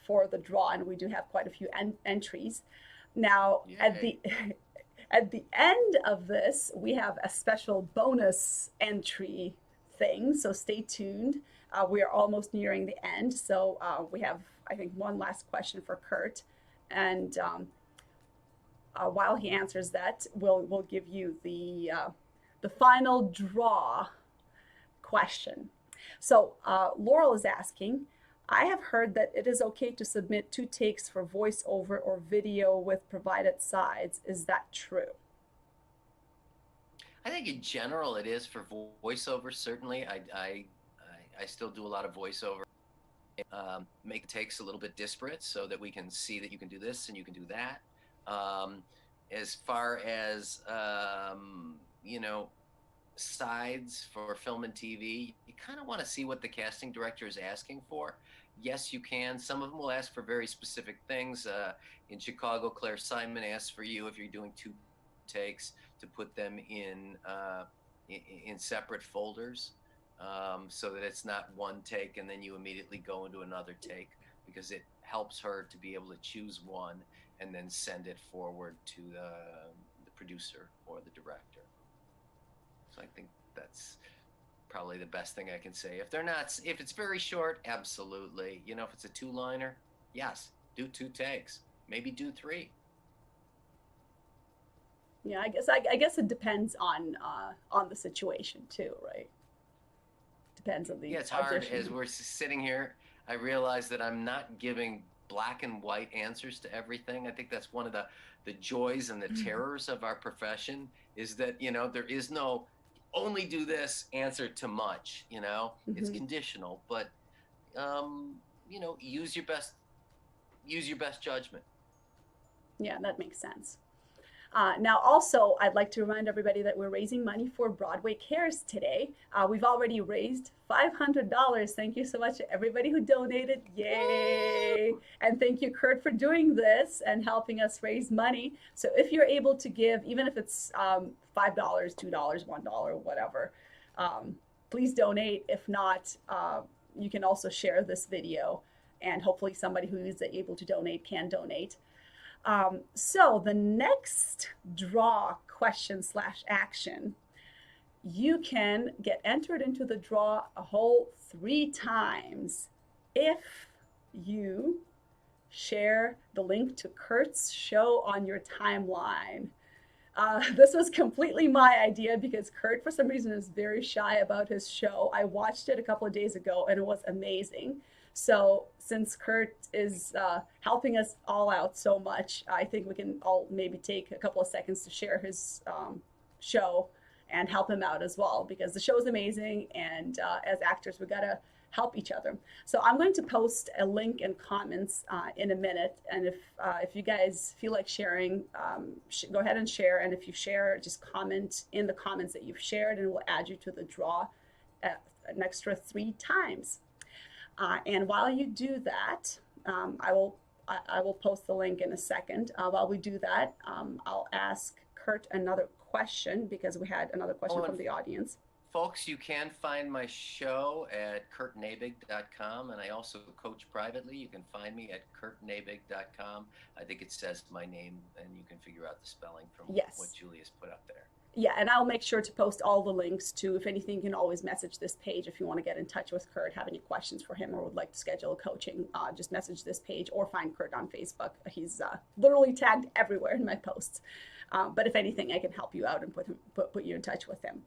for the draw, and we do have quite a few entries. Now, Yay. at the end of this, we have a special bonus entry thing, so stay tuned. We are almost nearing the end, so we have, I think, one last question for Kurt, and while he answers that, we'll give you the final draw question. So Laurel is asking, I have heard that it is okay to submit 2 takes for voiceover or video with provided sides. Is that true? I think in general it is for voiceover. Certainly, I still do a lot of voiceover. Make takes a little bit disparate so that we can see that you can do this and you can do that. As far as sides for film and TV, you kind of want to see what the casting director is asking for. Yes, you can. Some of them will ask for very specific things. In Chicago, Claire Simon asked for you, if you're doing 2 takes, to put them in separate folders, so that it's not one take and then you immediately go into another take, because it helps her to be able to choose one and then send it forward to the producer or the director. So I think that's probably the best thing I can say. If it's very short, absolutely. If it's a 2-liner, yes, do 2 takes, maybe do 3. Yeah, I guess it depends on the situation too, right? Depends on the Yeah, it's hard. audition. As we're sitting here, I realize that I'm not giving black and white answers to everything. I think that's one of the joys and the terrors of our profession is that, there is no only do this answer to much, it's Hmm. conditional, but um, use your best judgment. Yeah, that makes sense. Now, also, I'd like to remind everybody that we're raising money for Broadway Cares today. We've already raised $500. Thank you so much to everybody who donated. Yay! And thank you, Kurt, for doing this and helping us raise money. So if you're able to give, even if it's $5, $2, $1, whatever, um, please donate. If not, you can also share this video, and hopefully somebody who is able to donate can donate. So the next draw question slash action, you can get entered into the draw a whole 3 times if you share the link to Kurt's show on your timeline. This was completely my idea because Kurt, for some reason, is very shy about his show. I watched it a couple of days ago and it was amazing. So since Kurt is helping us all out so much, I think we can all maybe take a couple of seconds to share his show and help him out as well because the show is amazing. And as actors, we gotta help each other. So I'm going to post a link in comments in a minute. And if you guys feel like sharing, go ahead and share. And if you share, just comment in the comments that you've shared and we'll add you to the draw an extra 3 times. And while you do that, I will post the link in a second. While we do that, I'll ask Kurt another question because we had another question from the audience. Folks, you can find my show at kurtnaebig.com, and I also coach privately. You can find me at kurtnaebig.com. I think it says my name, and you can figure out the spelling from what Julia's put up there. Yeah, and I'll make sure to post all the links too. If anything, you can always message this page if you want to get in touch with Kurt, have any questions for him, or would like to schedule a coaching. Just message this page or find Kurt on Facebook. He's literally tagged everywhere in my posts. But if anything, I can help you out and put you in touch with him.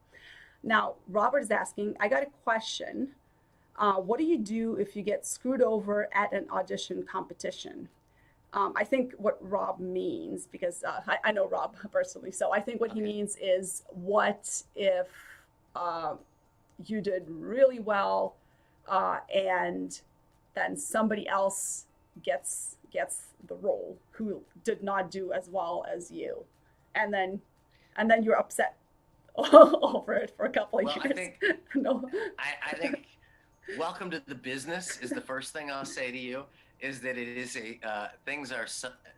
Now, Robert is asking, I got a question. What do you do if you get screwed over at an audition competition? I think what Rob means, because I know Rob personally, so I think what he means is, what if you did really well and then somebody else gets the role who did not do as well as you, and then you're upset over it for a couple of years. I think welcome to the business is the first thing I'll say to you. Is that it is things are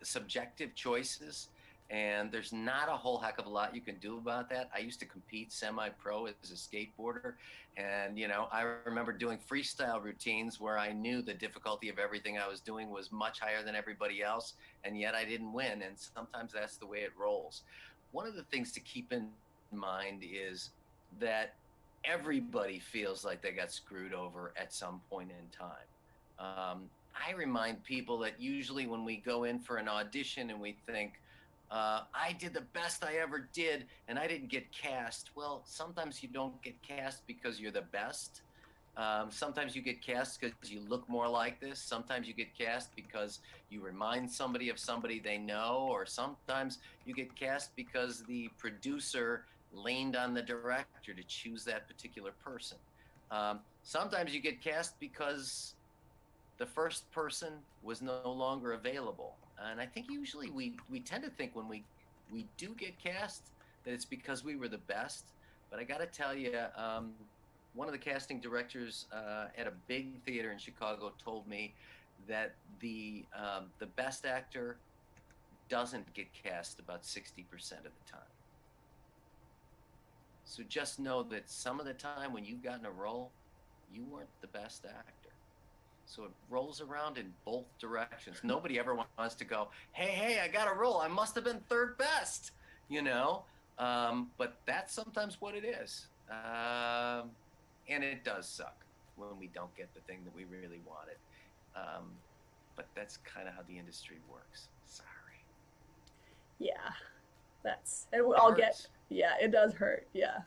subjective choices, and there's not a whole heck of a lot you can do about that. I used to compete semi-pro as a skateboarder, and I remember doing freestyle routines where I knew the difficulty of everything I was doing was much higher than everybody else, and yet I didn't win, and sometimes that's the way it rolls. One of the things to keep in mind is that everybody feels like they got screwed over at some point in time. I remind people that usually when we go in for an audition and we think, I did the best I ever did and I didn't get cast. Well, sometimes you don't get cast because you're the best. Sometimes you get cast because you look more like this. Sometimes you get cast because you remind somebody of somebody they know, or sometimes you get cast because the producer leaned on the director to choose that particular person. Sometimes you get cast because the first person was no longer available. And I think usually we tend to think when we do get cast that it's because we were the best. But I got to tell you, one of the casting directors at a big theater in Chicago told me that the best actor doesn't get cast about 60% of the time. So just know that some of the time when you've gotten a role, you weren't the best actor. So it rolls around in both directions. Nobody ever wants to go, hey, I got a role. I must have been third best, but that's sometimes what it is. And it does suck when we don't get the thing that we really wanted. But that's kind of how the industry works. Sorry. Yeah, it does hurt. Yeah.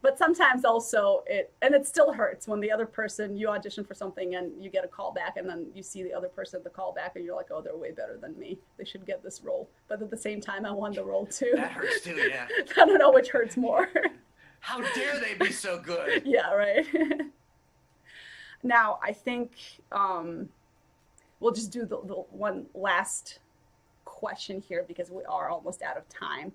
But sometimes also it still hurts when the other person, you audition for something and you get a call back, and then you see the other person at the call back and you're like, oh, they're way better than me. They should get this role. But at the same time, I won the role too. That hurts too, yeah. I don't know which hurts more. How dare they be so good? Yeah, right. Now, I think we'll just do the one last question here because we are almost out of time.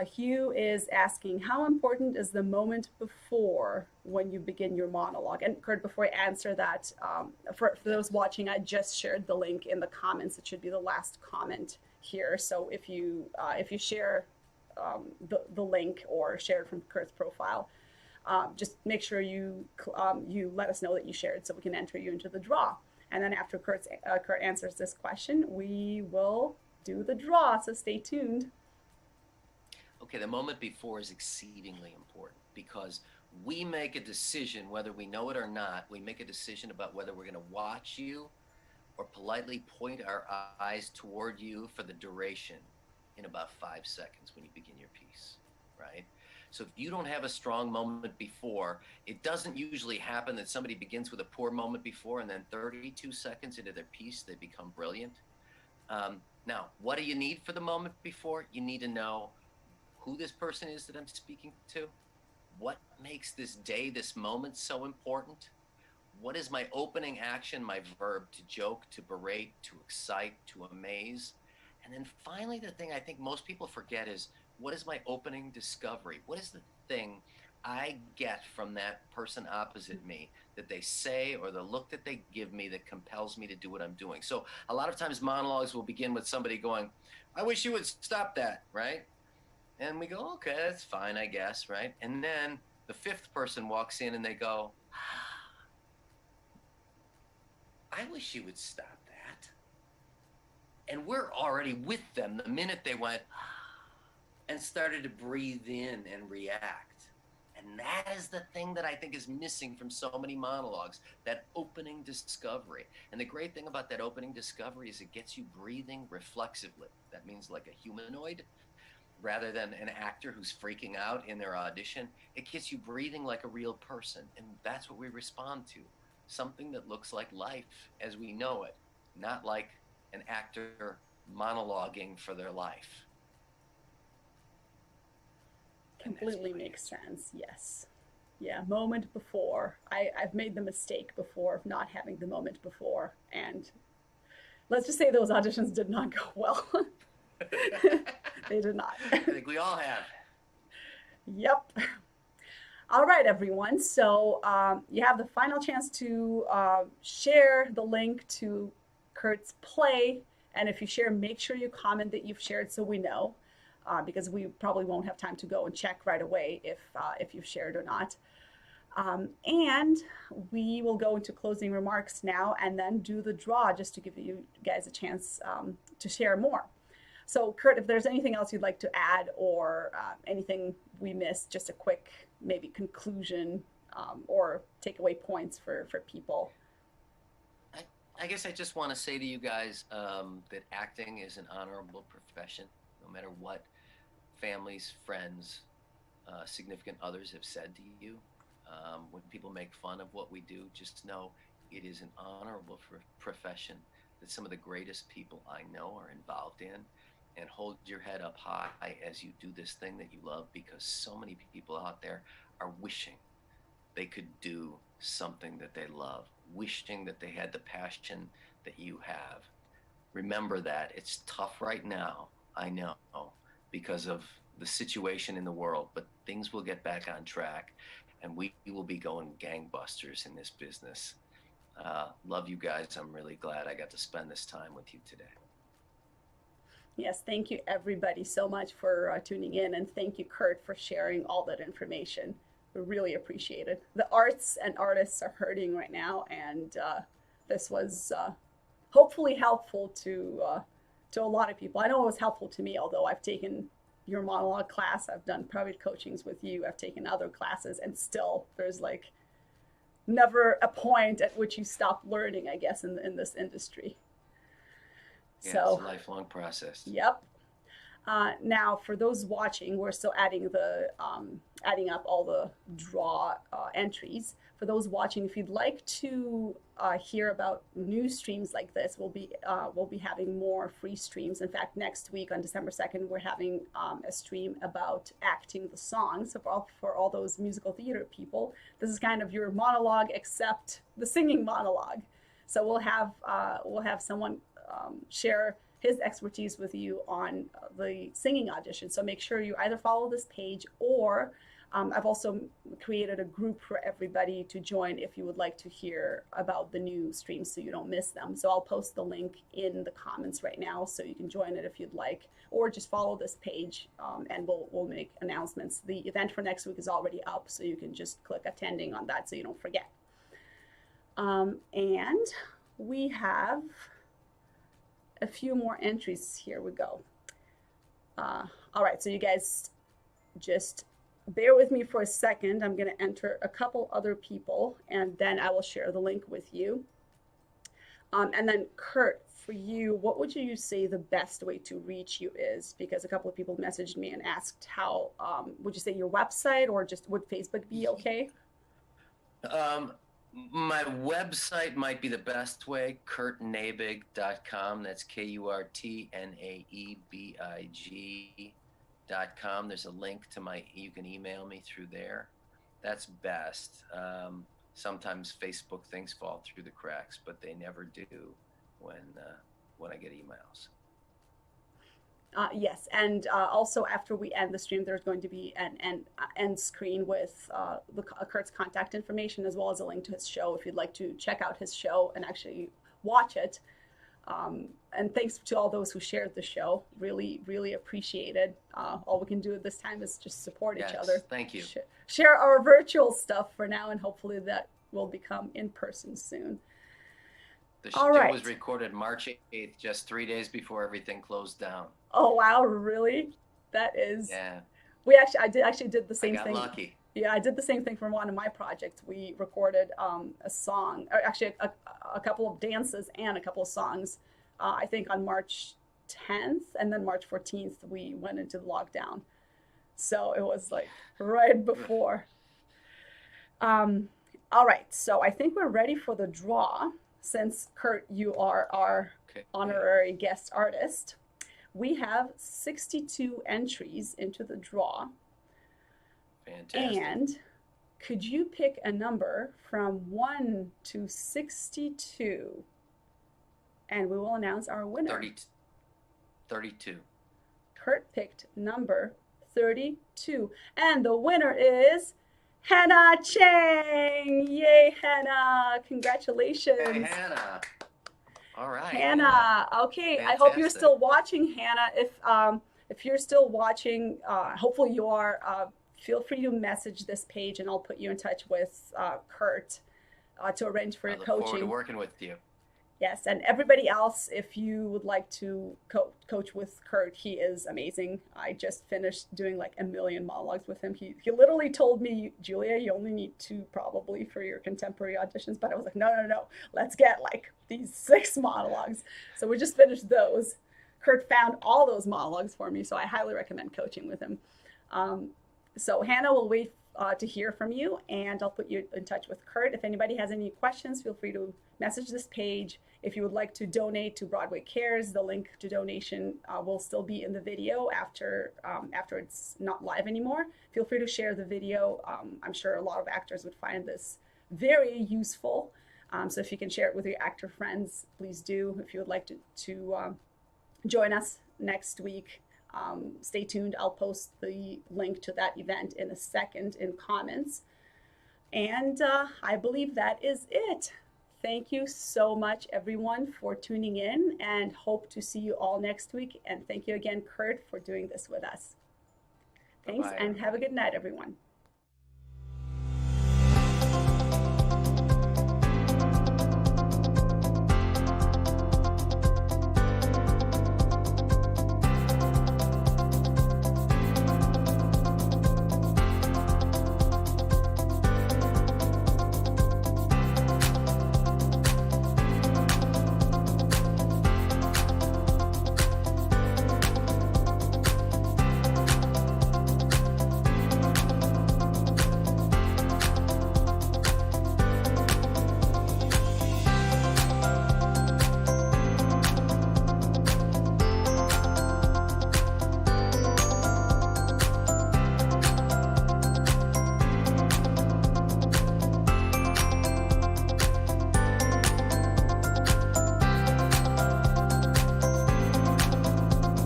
Hugh is asking, how important is the moment before when you begin your monologue? And Kurt, before I answer that, for those watching, I just shared the link in the comments. It should be the last comment here. So if you share the link or share it from Kurt's profile, just make sure you let us know that you shared so we can enter you into the draw. And then after Kurt answers this question, we will do the draw. So stay tuned. Okay, the moment before is exceedingly important because we make a decision, whether we know it or not, we make a decision about whether we're going to watch you or politely point our eyes toward you for the duration in about 5 seconds when you begin your piece, right? So if you don't have a strong moment before, it doesn't usually happen that somebody begins with a poor moment before and then 32 seconds into their piece, they become brilliant. Now, what do you need for the moment before? You need to know who this person is that I'm speaking to, what makes this day, this moment so important, what is my opening action, my verb, to joke, to berate, to excite, to amaze, and then finally the thing I think most people forget is, what is my opening discovery? What is the thing I get from that person opposite me that they say or the look that they give me that compels me to do what I'm doing? So a lot of times monologues will begin with somebody going, I wish you would stop that, right? And we go, okay, that's fine, I guess, right? And then the fifth person walks in and they go, I wish you would stop that. And we're already with them the minute they went and started to breathe in and react. And that is the thing that I think is missing from so many monologues, that opening discovery. And the great thing about that opening discovery is it gets you breathing reflexively. That means like a humanoid, rather than an actor who's freaking out in their audition. It gets you breathing like a real person. And that's what we respond to. Something that looks like life as we know it, not like an actor monologuing for their life. Completely makes sense, yes. Yeah, moment before. I've made the mistake before of not having the moment before. And let's just say those auditions did not go well. They did not. I think we all have. Yep. All right, everyone. So you have the final chance to share the link to Kurt's play. And if you share, make sure you comment that you've shared so we know, because we probably won't have time to go and check right away if you've shared or not. And we will go into closing remarks now and then do the draw just to give you guys a chance to share more. So Kurt, if there's anything else you'd like to add or anything we missed, just a quick maybe conclusion or takeaway points for people. I guess I just want to say to you guys that acting is an honorable profession, no matter what families, friends, significant others have said to you. When people make fun of what we do, just know it is an honorable profession that some of the greatest people I know are involved in. And hold your head up high as you do this thing that you love, because so many people out there are wishing they could do something that they love, wishing that they had the passion that you have. Remember that. It's tough right now, I know, because of the situation in the world, but things will get back on track and we will be going gangbusters in this business. Love you guys. I'm really glad I got to spend this time with you today. Yes, thank you everybody so much for tuning in, and thank you, Kurt, for sharing all that information. We really appreciate it. The arts and artists are hurting right now, and this was hopefully helpful to a lot of people. I know it was helpful to me, although I've taken your monologue class, I've done private coachings with you, I've taken other classes, and still there's like never a point at which you stop learning, I guess, in this industry. Yeah, So, it's a lifelong process. Yep. Now, for those watching, we're still adding adding up all the draw entries. For those watching, if you'd like to hear about new streams like this, we'll be having more free streams. In fact, next week on December 2nd, we're having a stream about acting the songs. So for all those musical theater people, this is kind of your monologue, except the singing monologue. So we'll have someone share his expertise with you on the singing audition. So make sure you either follow this page, or I've also created a group for everybody to join if you would like to hear about the new streams so you don't miss them. So I'll post the link in the comments right now so you can join it if you'd like, or just follow this page and we'll make announcements. The event for next week is already up, so you can just click attending on that so you don't forget. And we have a few more entries. Here we go. All right, so you guys just bear with me for a second. I'm going to enter a couple other people, and then I will share the link with you. And then Kurt, for you, what would you say the best way to reach you is? Because a couple of people messaged me and asked how, would you say your website, or just would Facebook be okay? My website might be the best way, kurtnaebig.com. That's KURTNAEBIG.com. There's a link to you can email me through there. That's best. Sometimes Facebook things fall through the cracks, but they never do when I get emails. Yes, and also after we end the stream, there's going to be an end screen with Kurt's contact information, as well as a link to his show if you'd like to check out his show and actually watch it. And thanks to all those who shared the show. Really, really appreciated. All we can do at this time is just support each other. Thank you. Share our virtual stuff for now, and hopefully that will become in person soon. The show was recorded March 8th, just 3 days before everything closed down. Oh wow, really? That is. Yeah. I did the same thing. I got lucky. Yeah, I did the same thing for one of my projects. We recorded a song, or actually a couple of dances and a couple of songs. I think on March 10th, and then March 14th we went into the lockdown. So it was like right before. All right, so I think we're ready for the draw. Since Kurt, you are our honorary guest artist, we have 62 entries into the draw. Fantastic. And could you pick a number from 1 to 62? And we will announce our winner. 32. Kurt picked number 32. And the winner is Hannah Chang. Yay, Hannah. Congratulations. Hey, Hannah. All right. Hannah. Okay. Fantastic. I hope you're still watching, Hannah. If you're still watching, hopefully you are, feel free to message this page and I'll put you in touch with Kurt to arrange for your coaching. I look forward to working with you. Yes, and everybody else, if you would like to coach with Kurt, he is amazing. I just finished doing like 1 million monologues with him. He literally told me, Julia, you only need 2 probably for your contemporary auditions. But I was like, no, let's get like these 6 monologues. So we just finished those. Kurt found all those monologues for me, so I highly recommend coaching with him. So Hannah will wait to hear from you, and I'll put you in touch with Kurt. If anybody has any questions, feel free to message this page. If you would like to donate to Broadway Cares, the link to donation will still be in the video after it's not live anymore. Feel free to share the video. I'm sure a lot of actors would find this very useful. So if you can share it with your actor friends, please do. If you would like to join us next week, stay tuned. I'll post the link to that event in a second in comments. And I believe that is it. Thank you so much, everyone, for tuning in, and hope to see you all next week. And thank you again, Kurt, for doing this with us. Thanks, and have a good night, everyone.